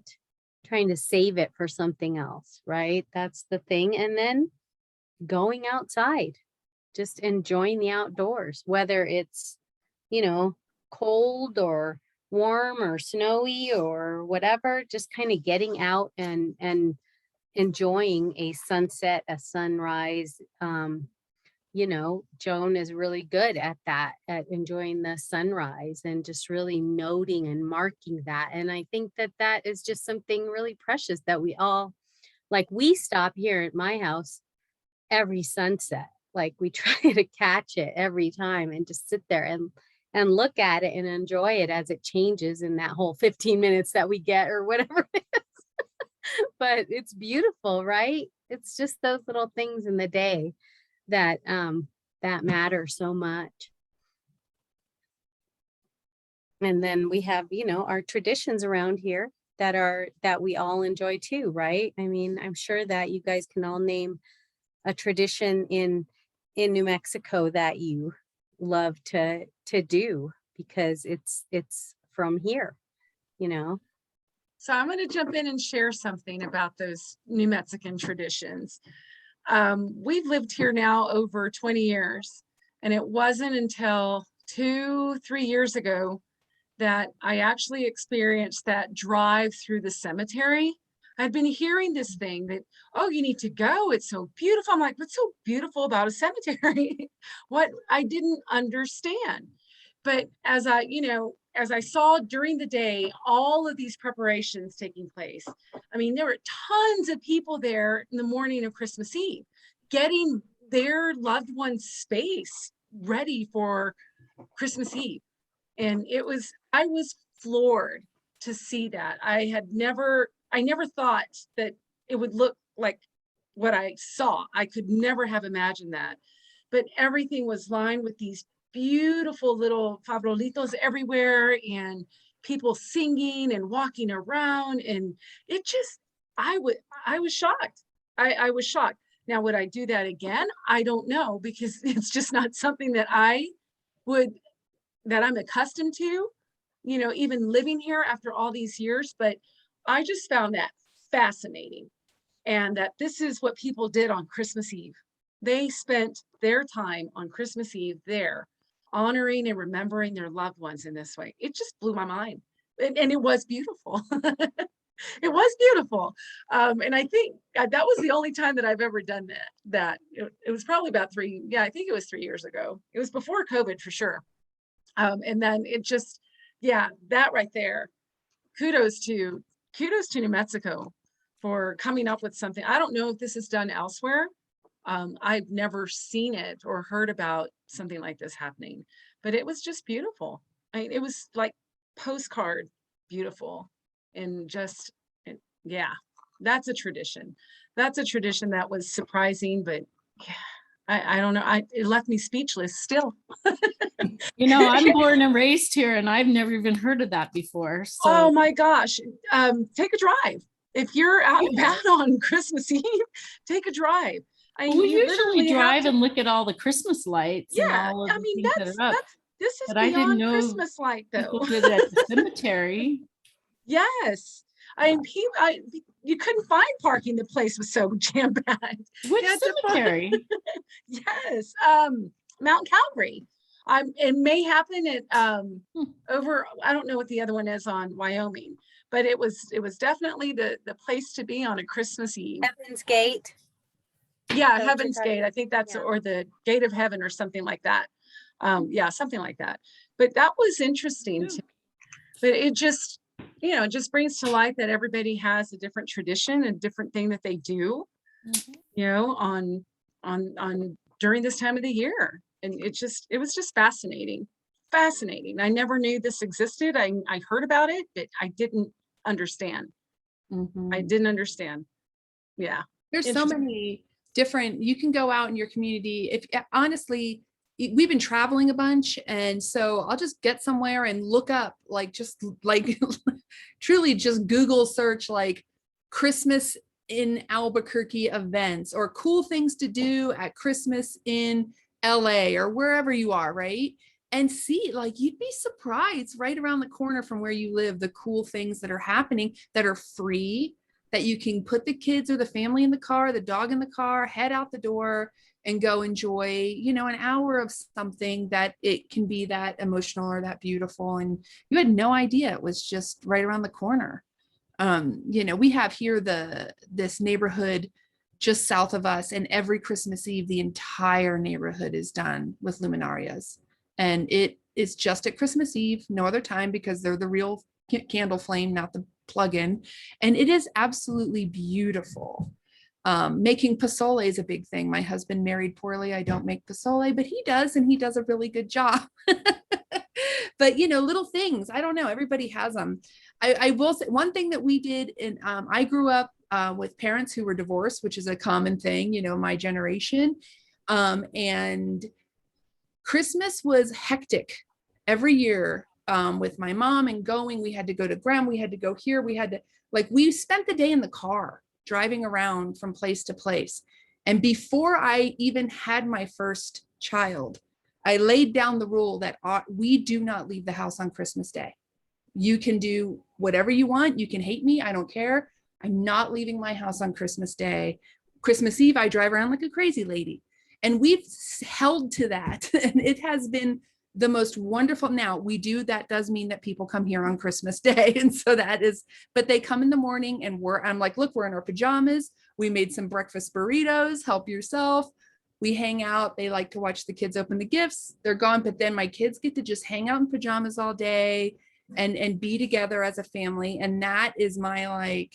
trying to save it for something else, right? That's the thing. And then going outside, just enjoying the outdoors, whether it's, you know, cold or warm or snowy or whatever, just kind of getting out and enjoying a sunset, a sunrise, you know, Joan is really good at that, at enjoying the sunrise and just really noting and marking that. And I think that that is just something really precious that we all, like, we stop here at my house every sunset. Like, we try to catch it every time and just sit there and look at it and enjoy it as it changes in that whole 15 minutes that we get or whatever it is. But it's beautiful, right? It's just those little things in the day that that matter so much. And then we have, you know, our traditions around here that we all enjoy too, right? I mean, I'm sure that you guys can all name a tradition in New Mexico that you love to do because it's from here, you know. So I'm going to jump in and share something about those New Mexican traditions. We've lived here now over 20 years, and it wasn't until 2-3 years ago that I actually experienced that drive through the cemetery. I'd been hearing this thing that, oh, you need to go. It's so beautiful. I'm like, what's so beautiful about a cemetery? What I didn't understand. But as I saw during the day, all of these preparations taking place. I mean, there were tons of people there in the morning of Christmas Eve, getting their loved one's space ready for Christmas Eve. And I was floored to see that. I never thought that it would look like what I saw. I could never have imagined that. But everything was lined with these beautiful little farolitos everywhere and people singing and walking around. And it just, I was shocked. I was shocked. Now, would I do that again? I don't know, because it's just not something that I'm accustomed to, you know, even living here after all these years. But I just found that fascinating. And that this is what people did on Christmas Eve. They spent their time on Christmas Eve there, honoring and remembering their loved ones in this way. It just blew my mind. And it was beautiful. It was beautiful. And I think that was the only time that I've ever done that. It was probably about I think it was 3 years ago. It was before COVID for sure. And then it just, that right there, kudos to New Mexico for coming up with something. I don't know if this is done elsewhere. I've never seen it or heard about something like this happening, but it was just beautiful. I mean, it was like postcard beautiful. And just, that's a tradition. That's a tradition that was surprising, but I don't know. It left me speechless still. You know, I'm born and raised here and I've never even heard of that before. So. Oh my gosh. Take a drive. If you're out and about on Christmas Eve, take a drive. We usually drive and look at all the Christmas lights. Yeah, and all of I mean, this is but beyond Christmas light though. People did it at the cemetery. Yes. You couldn't find parking. The place was so jam-packed. Which cemetery? Yes. Mount Calvary. It may happen at over, I don't know what the other one is on Wyoming, but it was definitely the place to be on a Christmas Eve. Heaven's Gate. Yeah, Heaven's Gate. I think that's, or the Gate of Heaven or something like that. Something like that. But that was interesting to me. But it just, it just brings to light that everybody has a different tradition, a different thing that they do, on during this time of the year. And it was just fascinating. I never knew this existed. I heard about it, but I didn't understand. I didn't understand. Yeah. There's so many different, you can go out in your community. If honestly, we've been traveling a bunch. And so I'll just get somewhere and look up, truly just Google search, like Christmas in Albuquerque events or cool things to do at Christmas in LA or wherever you are, right? And see, you'd be surprised right around the corner from where you live, the cool things that are happening that are free, that you can put the kids or the family in the car, the dog in the car, head out the door and go enjoy, an hour of something that it can be that emotional or that beautiful. And you had no idea it was just right around the corner. We have here this neighborhood just south of us. And every Christmas Eve, the entire neighborhood is done with luminarias. And it is just at Christmas Eve, no other time, because they're the real candle flame, not the plug-in. And it is absolutely beautiful. Making pozole is a big thing. My husband married poorly. I don't make pozole, but he does, and he does a really good job. But, you know, little things, I don't know, everybody has them. I will say one thing that we did, and I grew up with parents who were divorced, which is a common thing, you know, my generation. And Christmas was hectic every year with my mom, and we had to go to Graham, we had to go here, we spent the day in the car driving around from place to place. And before I even had my first child, I laid down the rule that we do not leave the house on Christmas Day. You can do whatever you want. You can hate me. I don't care. I'm not leaving my house on Christmas Day. Christmas Eve, I drive around like a crazy lady. And we've held to that. And it has been the most wonderful. Now that does mean that people come here on Christmas Day. And so but they come in the morning and I'm like, look, we're in our pajamas. We made some breakfast burritos, help yourself. We hang out. They like to watch the kids open the gifts. They're gone. But then my kids get to just hang out in pajamas all day and be together as a family. And that is my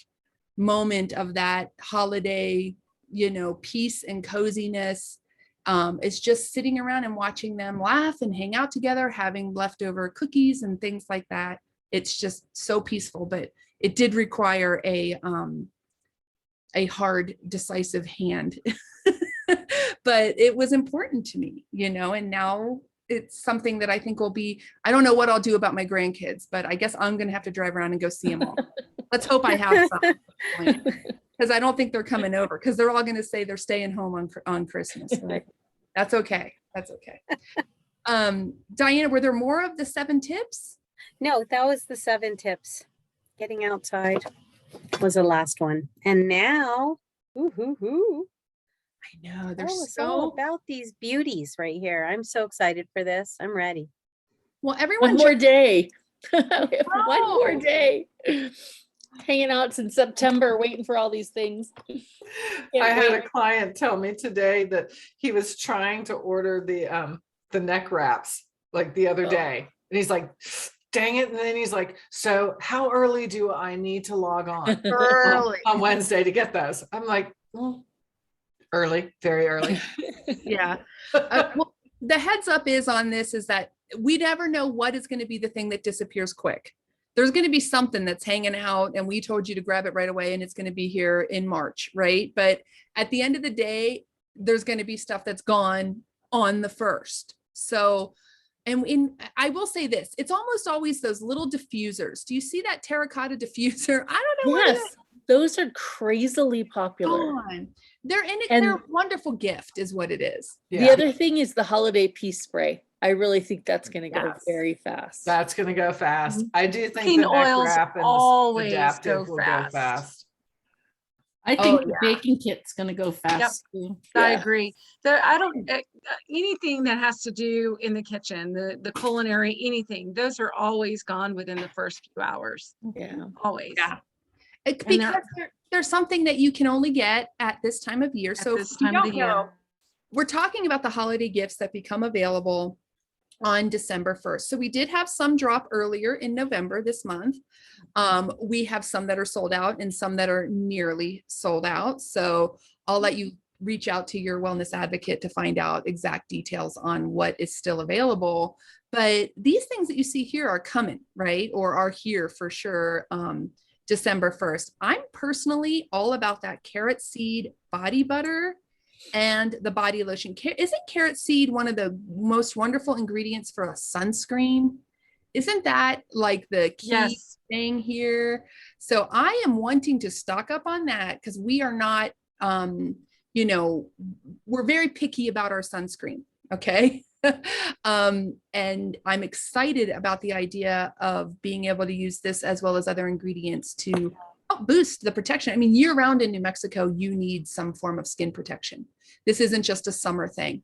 moment of that holiday, you know, peace and coziness. It's just sitting around and watching them laugh and hang out together, having leftover cookies and things like that. It's just so peaceful, but it did require a hard, decisive hand, but it was important to me, you know, and now it's something that I think I don't know what I'll do about my grandkids, but I guess I'm going to have to drive around and go see them all. Let's hope I have some. Because I don't think they're coming over, because they're all going to say they're staying home on Christmas. Right? That's okay. That's okay. Diana, were there more of the 7 tips? No, that was the 7 tips. Getting outside was the last one. And now, I know, it's all about these beauties right here. I'm so excited for this. I'm ready. Well, everyone. One more day. One more day. Hanging out since September, waiting for all these things. I had a client tell me today that he was trying to order the neck wraps like the other day. And he's like, dang it. And then he's like, so how early do I need to log on? Early. On Wednesday to get those. I'm like, well, early, very early. Yeah. Well, the heads up on this is that we never know what is going to be the thing that disappears quick. There's going to be something that's hanging out and we told you to grab it right away and it's going to be here in March, right? But at the end of the day, there's going to be stuff that's gone on the 1st. So, I will say this, it's almost always those little diffusers. Do you see that terracotta diffuser? I don't know. Yes, those are crazily popular. They're they're a wonderful gift is what it is. Yeah. The other thing is the holiday peace spray. I really think that's going to go very fast. That's going to go fast. Mm-hmm. I do think Cooking the neck oils wrap and always adaptive go will go fast. I think the baking kit's going to go fast. Yep. I agree. I don't anything that has to do in the kitchen, the culinary, anything. Those are always gone within the first few hours. Yeah, always. Yeah, because there's something that you can only get at this time of year. So this time of the year, we're talking about the holiday gifts that become available on December 1st. So we did have some drop earlier in November this month. We have some that are sold out and some that are nearly sold out. So I'll let you reach out to your wellness advocate to find out exact details on what is still available. But these things that you see here are coming, right? Or are here for sure. December 1st. I'm personally all about that carrot seed body butter and the body lotion. Isn't carrot seed one of the most wonderful ingredients for a sunscreen? Isn't that like the key thing here? So I am wanting to stock up on that because we are not, we're very picky about our sunscreen. Okay. And I'm excited about the idea of being able to use this as well as other ingredients to help boost the protection. I mean, year round in New Mexico, you need some form of skin protection. This isn't just a summer thing.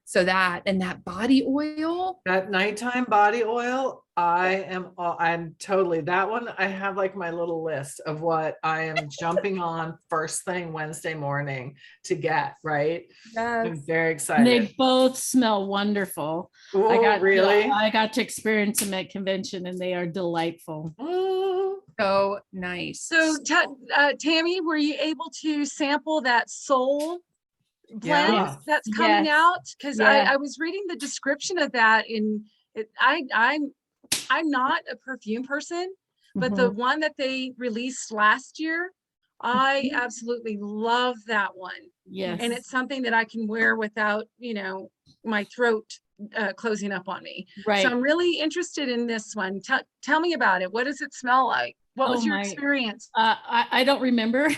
So that, and that body oil. That nighttime body oil, I'm totally, that one, I have like my little list of what I am jumping on first thing Wednesday morning to get, right? I'm very And excited. they both smell wonderful. Oh, really? I got to experience them at convention and they are delightful. Oh, So nice. So Tammy, were you able to sample that soul blend Yeah. that's coming Yes. out? Because Yeah. I was reading the description of that in it, I'm not a perfume person, but the one that they released last year, I absolutely love that one. Yes. And it's something that I can wear without, my throat closing up on me. Right. So I'm really interested in this one. Tell me about it. What does it smell like? What was your experience? I don't remember.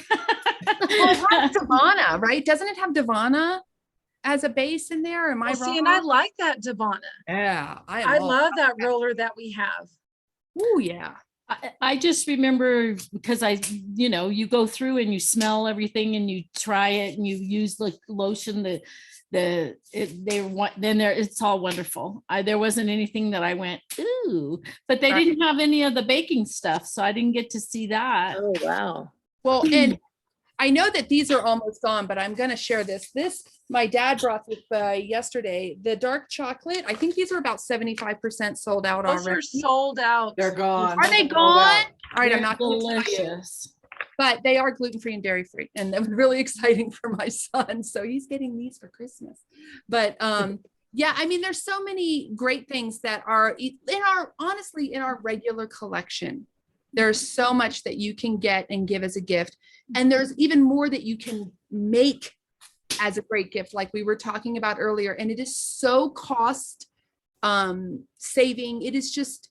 Well, it has Divana, right? Doesn't it have Divana as a base in there? Am I wrong? See, and I like that Divana. Yeah, I love that roller that we have. Oh yeah. I just remember because you go through and you smell everything and you try it and you use the lotion, it's all wonderful. There wasn't anything that I went, ooh, but they didn't have any of the baking stuff. So I didn't get to see that. Oh, wow. Well, and I know that these are almost gone, but I'm going to share this. My dad brought this yesterday, the dark chocolate. I think these are about 75% sold out Those already. are sold out. they're gone. Are they Sold gone? out. All right, They're I'm not going to touch it, delicious. but they are gluten-free and dairy-free. And that was really exciting for my son. So he's getting these for Christmas. But yeah, I mean, there's so many great things that are honestly in our regular collection. There's so much that you can get and give as a gift. And there's even more that you can make as a great gift, like we were talking about earlier. And it is so cost saving. It is just,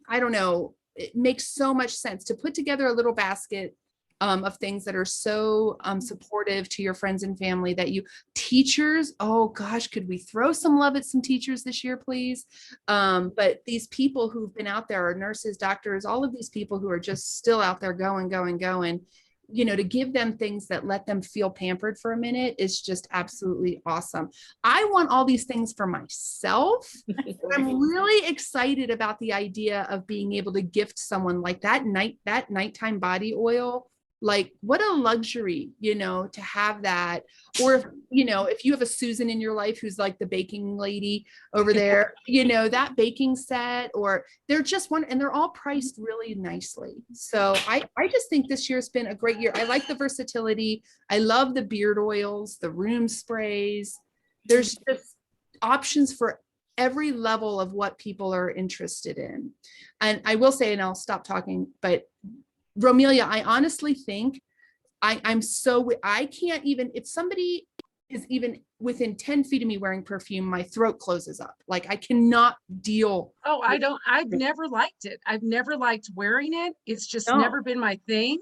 I don't know, it makes so much sense to put together a little basket of things that are so supportive to your friends and family teachers, oh gosh, could we throw some love at some teachers this year, please? But these people who've been out there are nurses, doctors, all of these people who are just still out there going, to give them things that let them feel pampered for a minute is just absolutely awesome. I want all these things for myself. I'm really excited about the idea of being able to gift someone like that nighttime body oil. Like what a luxury, to have that. Or, if you have a Susan in your life, who's like the baking lady over there, that baking set, or they're just and they're all priced really nicely. So I just think this year's been a great year. I like the versatility. I love the beard oils, the room sprays. There's just options for every level of what people are interested in. And I will say, and I'll stop talking, but Romelia, I honestly think I can't even, if somebody is even within 10 feet of me wearing perfume, my throat closes up. Like I cannot deal. Oh, I've never liked it. I've never liked wearing it. It's just No. never been my thing.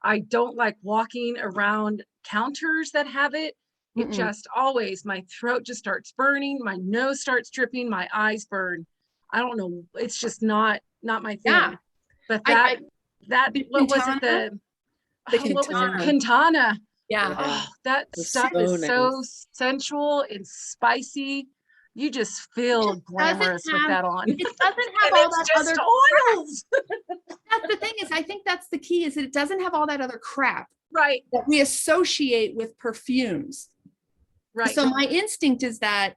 I don't like walking around counters that have it. It just always, my throat just starts burning. My nose starts dripping. My eyes burn. I don't know. It's just not my thing. Yeah. But what was it? Quintana. Yeah. Oh, that It's stuff so is so nice. sensual and spicy. You just feel glamorous with that on. It doesn't have And all it's that just other oils. That's the thing is, I think that's the key, is that it doesn't have all that other crap Right. that we associate with perfumes. Right. So my instinct is that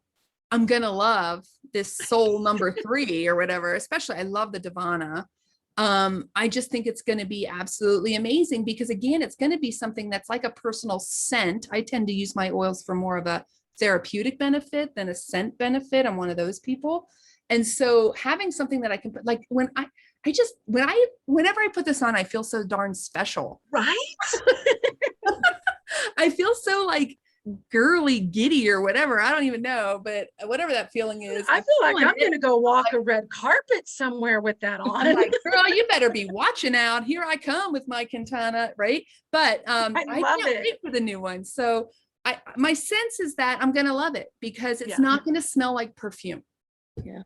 I'm going to love this Soul number 3 or whatever, especially I love the Divana. I just think it's going to be absolutely amazing because again, it's going to be something that's like a personal scent. I tend to use my oils for more of a therapeutic benefit than a scent benefit. I'm one of those people. And so having something that I can put, like whenever I put this on, I feel so darn special. Right. I feel so like girly giddy or whatever. I don't even know, but whatever that feeling is. I feel like I'm going to go walk a red carpet somewhere with that on. I'm like, girl, you better be watching out. Here I come with my Quintana, right? But I love can't it. wait for the new one. So my sense is that I'm going to love it because it's Yeah. not going to smell like perfume. Yeah.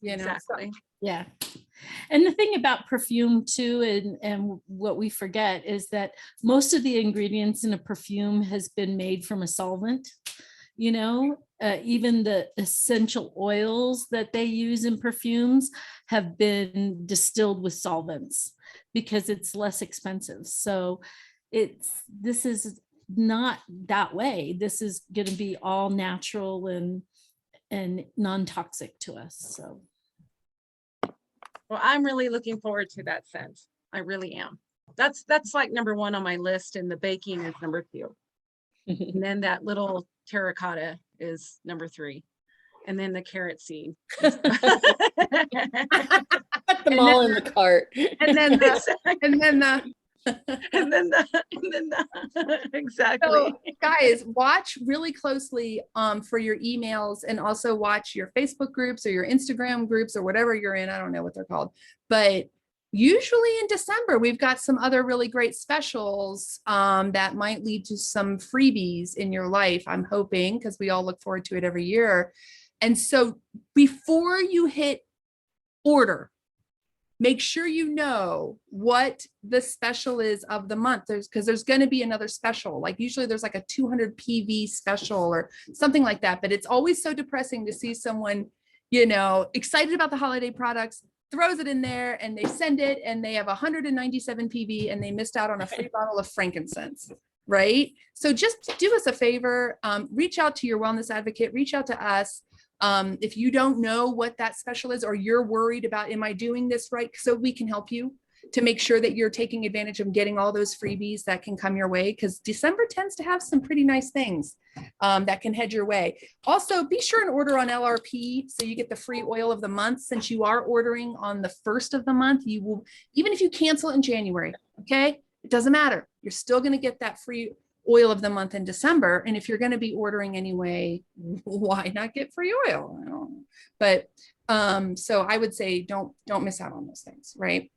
Exactly. Yeah. And the thing about perfume too, and what we forget is that most of the ingredients in a perfume has been made from a solvent, even the essential oils that they use in perfumes have been distilled with solvents because it's less expensive. So this is not that way. This is going to be all natural and non-toxic to us. So. Well, I'm really looking forward to that scent. I really am. That's like number one on my list, and the baking is number 2. And then that little terracotta is number 3. And then the carrot seed. Put them all in the cart. And then exactly. So, guys, watch really closely for your emails, and also watch your Facebook groups or your Instagram groups or whatever you're in. I don't know what they're called, but usually in December, we've got some other really great specials that might lead to some freebies in your life. I'm hoping, because we all look forward to it every year. And so before you hit order, make sure you know what the special is of the month. Because there's going to be another special. Like usually there's like a 200 PV special or something like that. But it's always so depressing to see someone, excited about the holiday products, throws it in there, and they send it, and they have 197 PV, and they missed out on a free bottle of frankincense, right? So just do us a favor, reach out to your wellness advocate, reach out to us. If you don't know what that special is, or you're worried about, am I doing this right? So we can help you to make sure that you're taking advantage of getting all those freebies that can come your way, because December tends to have some pretty nice things that can head your way. Also, be sure and order on LRP so you get the free oil of the month. Since you are ordering on the 1st of the month, you will, even if you cancel in January, okay, it doesn't matter. You're still going to get that free oil of the month in December. And if you're going to be ordering anyway, why not get free oil? I don't know. But so I would say don't miss out on those things, right?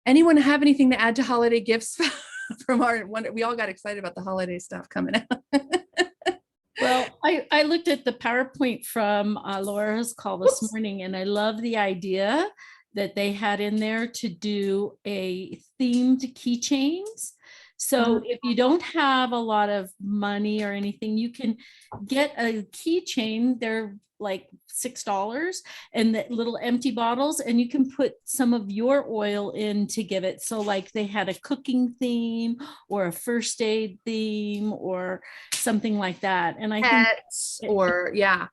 Anyone have anything to add to holiday gifts from we all got excited about the holiday stuff coming out. Well, I looked at the PowerPoint from Laura's call this morning, and I love the idea that they had in there to do a themed keychains. So if you don't have a lot of money or anything, you can get a keychain. They're like $6, and the little empty bottles, and you can put some of your oil in to give it. So like they had a cooking theme or a first aid theme or something like that. And I Pets, think or yeah.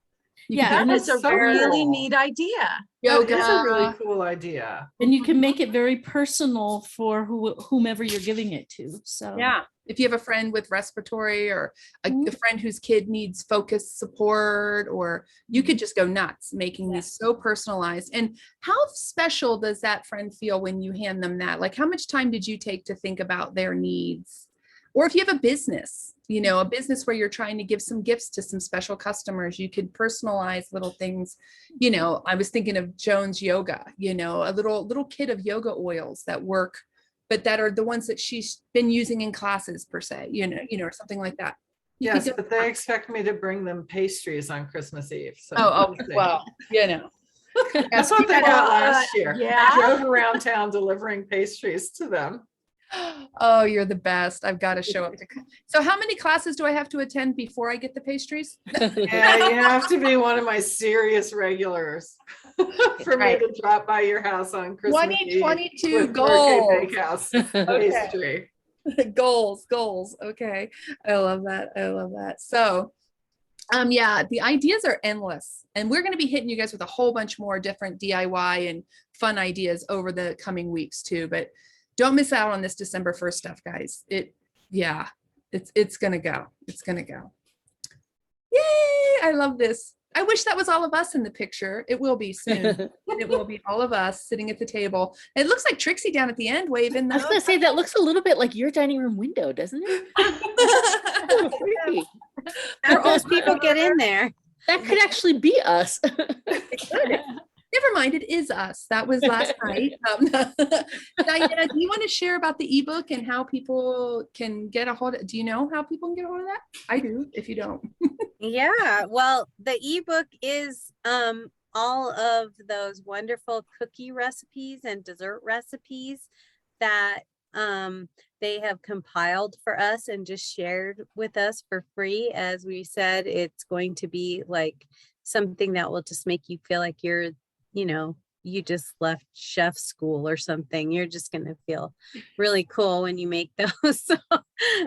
That is a so really cool. neat idea. That is a really cool idea. and you can make it very personal for whomever you're giving it to. So Yeah. If you have a friend with respiratory, or a friend whose kid needs focused support, or you could just go nuts making these so personalized. And how special does that friend feel when you hand them that? Like, how much time did you take to think about their needs? Or if you have a business, a business where you're trying to give some gifts to some special customers, you could personalize little things. I was thinking of Joan's yoga, a little kit of yoga oils that work, but that are the ones that she's been using in classes per se, or something like that. Yes, but they expect me to bring them pastries on Christmas Eve. So Well, that's what they got last year. Yeah. I drove around town delivering pastries to them. Oh, you're the best. I've got to show up to. So how many classes do I have to attend before I get the pastries? Yeah, you have to be one of my serious regulars for me to drop by your house on Christmas 2022 Eve goals. Bakehouse pastry. Goals. Okay. I love that. So the ideas are endless, and we're going to be hitting you guys with a whole bunch more different DIY and fun ideas over the coming weeks too. But don't miss out on this December 1st stuff, guys. It's gonna go. It's gonna go. Yay! I love this. I wish that was all of us in the picture. It will be soon. It will be all of us sitting at the table. It looks like Trixie down at the end waving. I was gonna say that looks a little bit like your dining room window, doesn't it? Oh, freaky. How those people get in there? That could actually be us. Never mind, it is us. That was last night. Diana, do you want to share about the ebook and how people can get a hold of it? Do you know how people can get a hold of that? I do, if you don't. Yeah, well, the ebook is all of those wonderful cookie recipes and dessert recipes that they have compiled for us and just shared with us for free. As we said, it's going to be like something that will just make you feel like you're, you just left chef school or something. You're just going to feel really cool when you make those.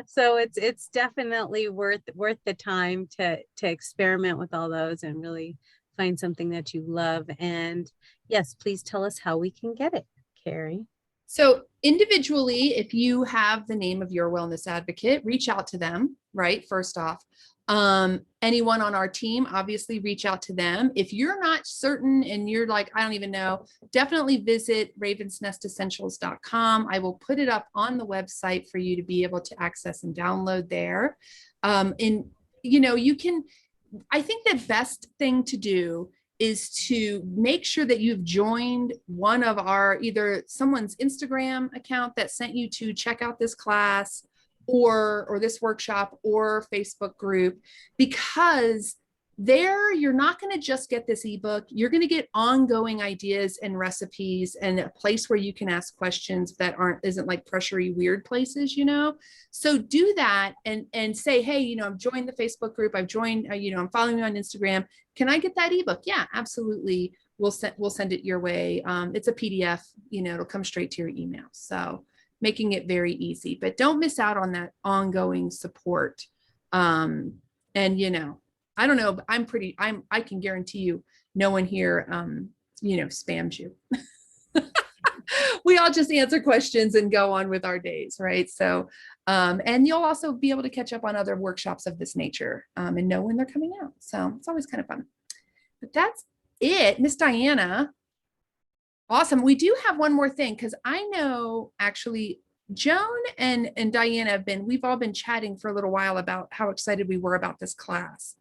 So it's definitely worth the time to experiment with all those and really find something that you love. And yes, please tell us how we can get it, Carrie. So individually, if you have the name of your wellness advocate, reach out to them, right? First off, anyone on our team, obviously reach out to them. If you're not certain and you're like, I don't even know, definitely visit ravensnestessentials.com. I will put it up on the website for you to be able to access and download there. And you can, I think the best thing to do is to make sure that you've joined one of our, either someone's Instagram account that sent you to check out this class or this workshop or Facebook group, because there you're not going to just get this ebook. You're going to get ongoing ideas and recipes and a place where you can ask questions that isn't like pressury weird places, So do that and say, hey, I've joined the Facebook group. I've joined, I'm following you on Instagram. Can I get that ebook? Yeah, absolutely. We'll send it your way. It's a PDF, it'll come straight to your email. So making it very easy, but don't miss out on that ongoing support. I don't know, but I can guarantee you no one here, spams you. We all just answer questions and go on with our days, right? So, and you'll also be able to catch up on other workshops of this nature and know when they're coming out. So it's always kind of fun. But that's it, Miss Diana. Awesome. We do have one more thing, because I know actually Joan and Diana we've all been chatting for a little while about how excited we were about this class.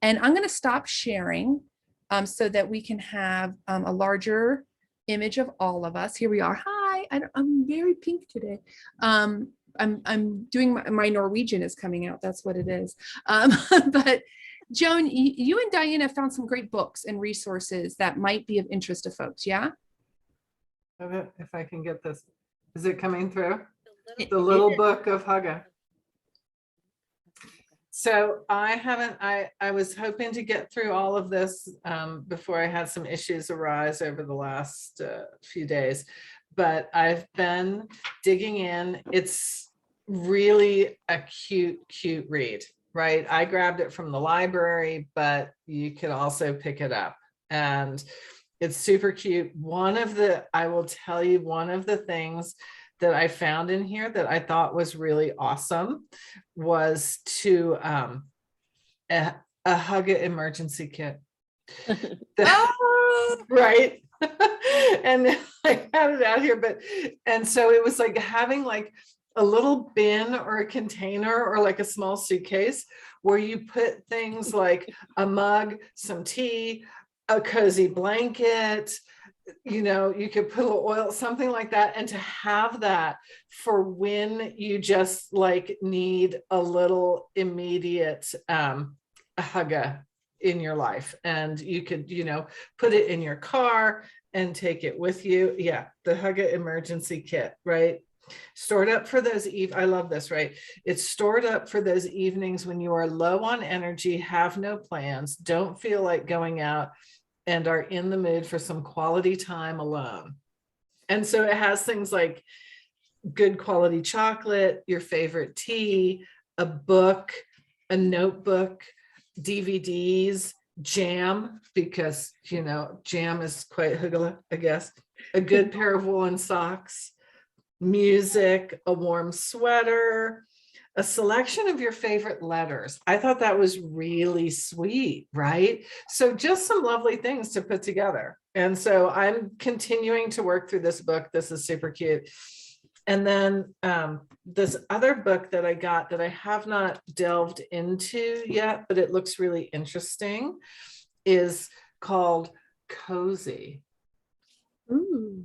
And I'm going to stop sharing so that we can have a larger image of all of us. Here we are. Hi, I'm very pink today. I'm doing my Norwegian is coming out. That's what it is. But Joan, you and Diana found some great books and resources that might be of interest to folks. Yeah. If I can get this, is it coming through? The little book of Hygge. So I was hoping to get through all of this before I had some issues arise over the last few days, but I've been digging in. It's really a cute read, right? I grabbed it from the library, but you can also pick it up, and it's super cute. I will tell you, one of the things that I found in here that I thought was really awesome was a Hygge emergency kit. Right. And I had it out here, and so it was like having like a little bin or a container or like a small suitcase where you put things like a mug, some tea, a cozy blanket, you could put a little oil, something like that. And to have that for when you just like need a little immediate Hygge in your life, and you could, put it in your car and take it with you. Yeah. The Hygge emergency kit, right? Stored up for those I love this, right? It's stored up for those evenings when you are low on energy, have no plans, don't feel like going out, and are in the mood for some quality time alone. And so it has things like good quality chocolate, your favorite tea, a book, a notebook, DVDs, jam, because, jam is quite Hygge, I guess, a good pair of woolen socks, music, a warm sweater, a selection of your favorite letters. I thought that was really sweet, right? So just some lovely things to put together. And so I'm continuing to work through this book. This is super cute. And then this other book that I got that I have not delved into yet, but it looks really interesting, is called Cozy. Ooh.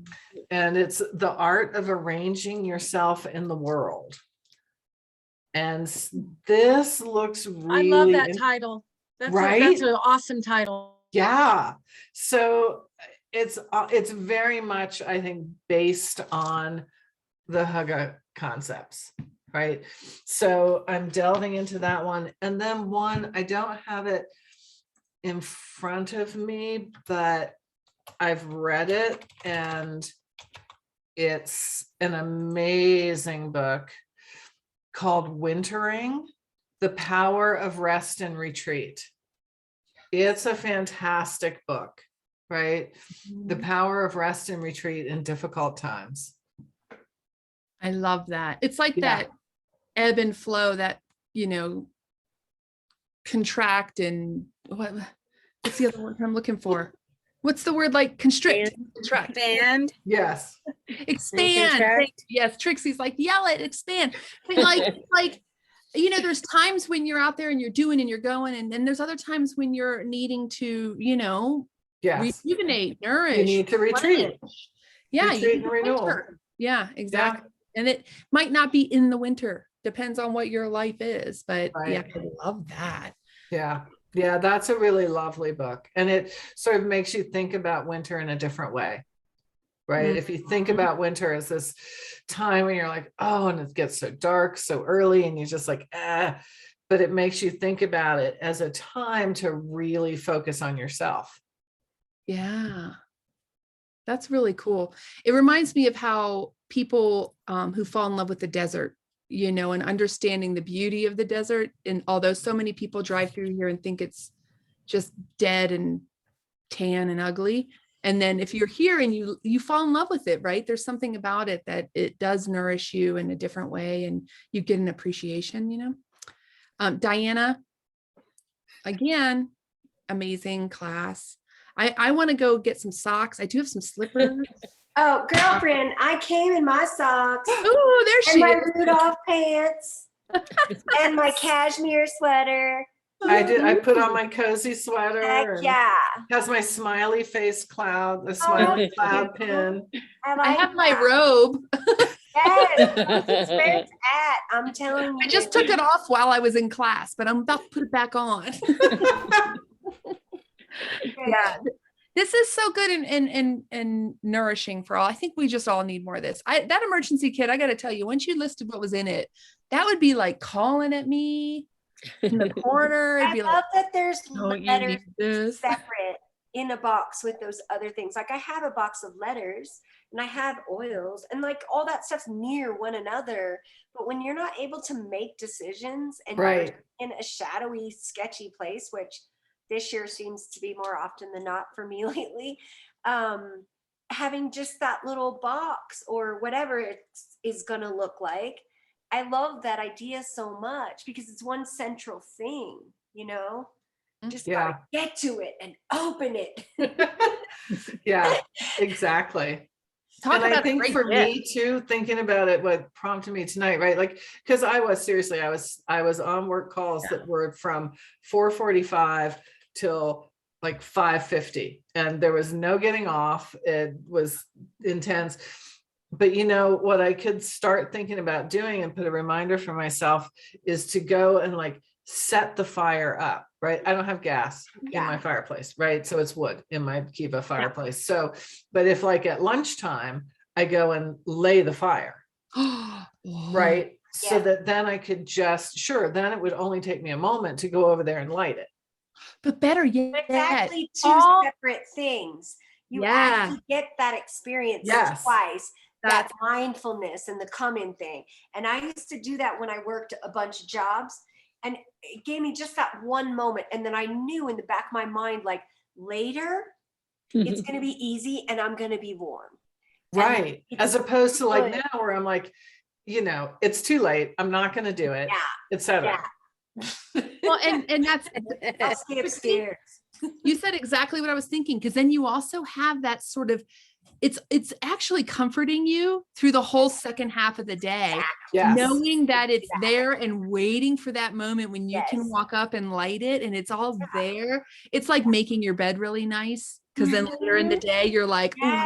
And it's the art of arranging yourself in the world. And this looks really, I love that title. That's an awesome title. Yeah. So it's very much, I think, based on the Hygge concepts, right? So I'm delving into that one. And then one, I don't have it in front of me, but I've read it and it's an amazing book called Wintering: The Power of Rest and Retreat. It's a fantastic book, right? The power of rest and retreat in difficult times. I love that. It's like Yeah. that ebb and flow that, contract and what's the other word I'm looking for? What's the word, like constrict, contract, Band. Yes. expand. Contract. Yes, Trixie's like, yell it, expand. But like, there's times when you're out there and you're doing and you're going, and then there's other times when you're needing to, Yes. rejuvenate, nourish. You need to retreat. replenish. Yeah, you Retreat need and the renewal. winter. Yeah, exactly. And it might not be in the winter, depends on what your life is, but yeah, Right. I love that. Yeah. Yeah. That's a really lovely book. And it sort of makes you think about winter in a different way. Right. If you think about winter as this time when you're like, oh, and it gets so dark so early and you're just like, but it makes you think about it as a time to really focus on yourself. Yeah. That's really cool. It reminds me of how people who fall in love with the desert, and understanding the beauty of the desert. And although so many people drive through here and think it's just dead and tan and ugly, and then if you're here and you fall in love with it, right? There's something about it that it does nourish you in a different way, and you get an appreciation, Diana, again, amazing class. I want to go get some socks. I do have some slippers. Oh, girlfriend, I came in my socks Oh, there and she my is. Rudolph pants and my cashmere sweater. I put on my cozy sweater. Heck and yeah. Has my smiley face cloud, the smiley Oh, cloud cute. pin. I like have my that. robe. Yes, this is where it's at. I'm telling you. I just took it off while I was in class, but I'm about to put it back on. Yeah, this is so good and nourishing for all. I think we just all need more of this. That emergency kit, I got to tell you, once you listed what was in it, that would be like calling at me in the corner. It'd I be love like, that there's don't you letters need this? separate in a box with those other things. Like I have a box of letters and I have oils and like all that stuff's near one another. But when you're not able to make decisions and Right. you're in a shadowy, sketchy place, which this year seems to be more often than not for me lately, having just that little box or whatever it is going to look like. I love that idea so much because it's one central thing, just gotta get to it and open it. Yeah, exactly. Talk And about I think great for gift. me too, thinking about it, what prompted me tonight, right? Like, because I was on work calls that were from 4:45 till like 5:50, and there was no getting off. It was intense. But what I could start thinking about doing and put a reminder for myself is to go and like set the fire up, right? I don't have gas in my fireplace, right? So it's wood in my Kiva fireplace. So, but if like at lunchtime, I go and lay the fire, right? So that then I could then it would only take me a moment to go over there and light it. But better yet, It's actually two all- separate things. You actually get that experience twice. That mindfulness and the come-in thing. And I used to do that when I worked a bunch of jobs, and it gave me just that one moment. And then I knew in the back of my mind, like later, it's going to be easy and I'm going to be warm. Right. As opposed to like now where I'm like, it's too late. I'm not going to do it, etc. Well, and that's I'll stay upstairs. You said exactly what I was thinking, because then you also have that sort of, it's actually comforting you through the whole second half of the day, knowing that it's there and waiting for that moment when you can walk up and light it and it's all there. It's like making your bed really nice, because then later in the day you're like, oh,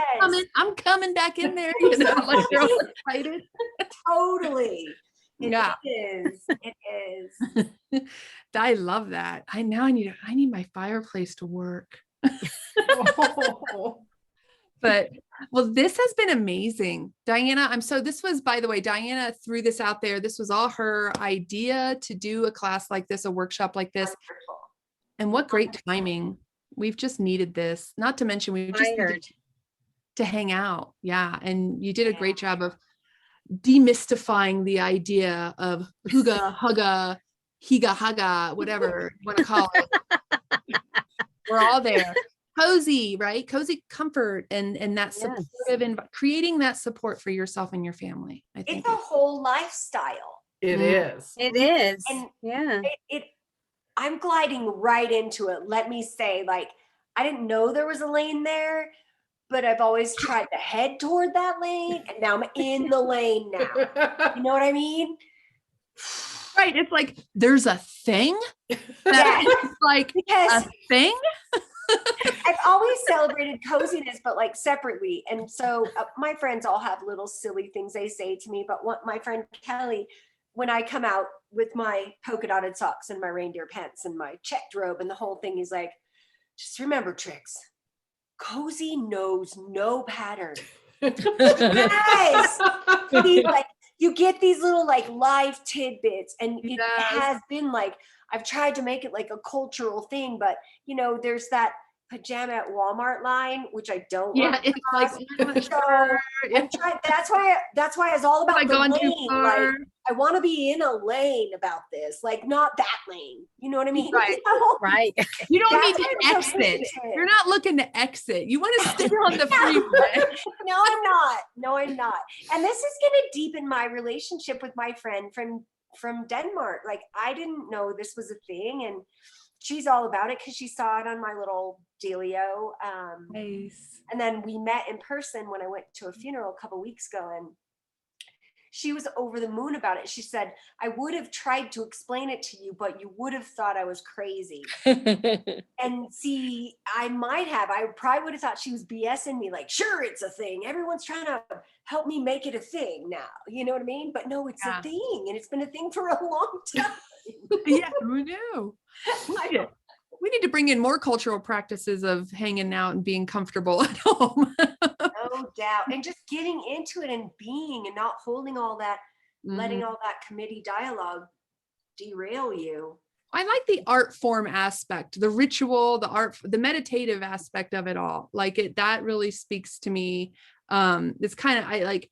I'm coming back in there, like you're all excited. Totally. It is. I love that. I need my fireplace to work. But well, this has been amazing. Diana, this was, by the way, Diana threw this out there. This was all her idea to do a class like this, a workshop like this. Wonderful. And what great timing. We've just needed this. Not to mention we've just needed to hang out. Yeah. And you did a great job of demystifying the idea of hygge, hugga, hygge, hugga, whatever you want to call it. We're all there. Cozy, right? Cozy comfort and that supportive and creating that support for yourself and your family. I think It's a whole lifestyle. It is. It is. And Yeah. I'm gliding right into it. Let me say, like, I didn't know there was a lane there, but I've always tried to head toward that lane, and now I'm in the lane now. You know what I mean? Right. It's like there's a thing Yes. that's like Because a thing. I've always celebrated coziness, but like separately. And so my friends all have little silly things they say to me. But what my friend Kelly, when I come out with my polka dotted socks and my reindeer pants and my checked robe and the whole thing, he's like, just remember, Trix, cozy knows no pattern. Yes. Like, you get these little like live tidbits, and it has been like, I've tried to make it like a cultural thing, but you know, there's that pajama at Walmart line, which I don't Yeah, it's like I'm trying, that's why it's all about the lane. Like, I want to be in a lane about this, like not that lane. You know what I mean? Right. Right. You don't That's need to why I'm so exit. sensitive. You're not looking to exit. You want to stay on the freeway. No, I'm not. No, I'm not. And this is going to deepen my relationship with my friend from Denmark. Like, I didn't know this was a thing, and she's all about it because she saw it on my little dealio. Nice. And then we met in person when I went to a funeral a couple weeks ago, and she was over the moon about it. She said, I would have tried to explain it to you, but you would have thought I was crazy. And see, I probably would have thought she was BSing me, like, sure, it's a thing. Everyone's trying to help me make it a thing now. You know what I mean? But no, it's a thing, and it's been a thing for a long time. Yeah, who knew? We need to bring in more cultural practices of hanging out and being comfortable at home. No doubt. And just getting into it and being, and not holding all that, letting all that committee dialogue derail you. I like the art form aspect, the ritual, the art, the meditative aspect of it all. Like that really speaks to me. It's kind of, I like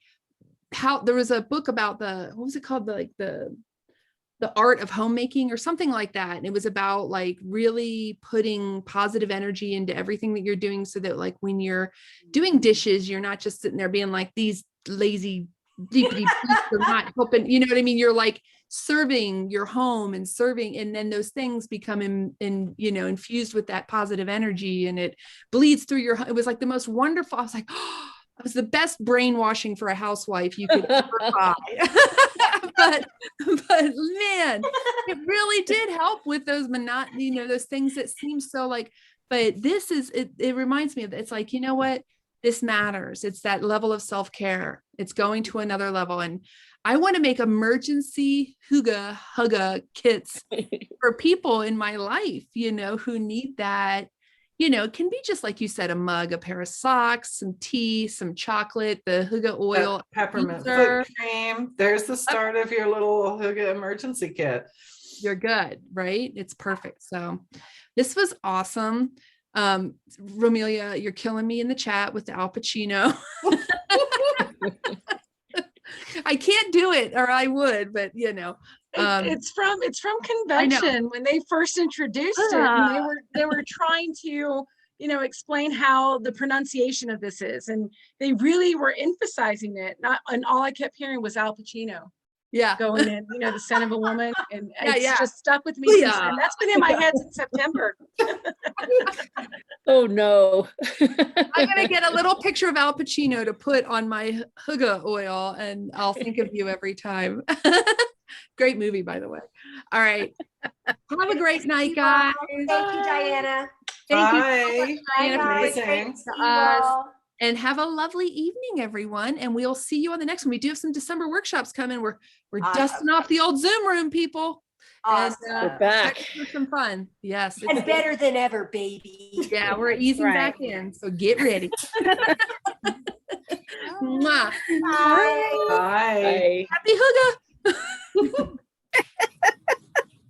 how there was a book about what was it called? The art of homemaking or something like that. And it was about like really putting positive energy into everything that you're doing, so that like when you're doing dishes, you're not just sitting there being like these lazy deepity are not helping, you know what I mean? You're like serving your home and serving, and then those things become infused with that positive energy, and it bleeds through it was like the most wonderful. I was like, oh, it was the best brainwashing for a housewife you could ever buy. but man, it really did help with those monotony, those things that seem so like, but this is, it reminds me of, it's like, you know what, this matters. It's that level of self-care. It's going to another level. And I want to make emergency hygge kits for people in my life, who need that. It can be just like you said, a mug, a pair of socks, some tea, some chocolate, the hygge oil, peppermint foot cream. There's the start of your little hygge emergency kit. You're good, right? It's perfect. So this was awesome. Romelia, you're killing me in the chat with the Al Pacino. I can't do it, or I would, but it's from convention when they first introduced it, and they were trying to explain how the pronunciation of this is, and they really were emphasizing it. And all I kept hearing was Al Pacino going in, the son of a woman, and it's just stuck with me since then. That's been in my head since September. Oh no. I'm gonna get a little picture of Al Pacino to put on my hygge oil, and I'll think of you every time. Great movie, by the way. All right. Have a great night, guys. Thank you, Diana. Thank you, Bye. Diana, for Amazing. listening to us. And have a lovely evening, everyone. And we'll see you on the next one. We do have some December workshops coming. We're dusting off the old Zoom room, people. Awesome. We're back. ready for some fun. Yes. And better than ever, baby. Yeah, we're easing back Right. in. So get ready. Mwah. Bye. Bye. Bye. Happy Hygge.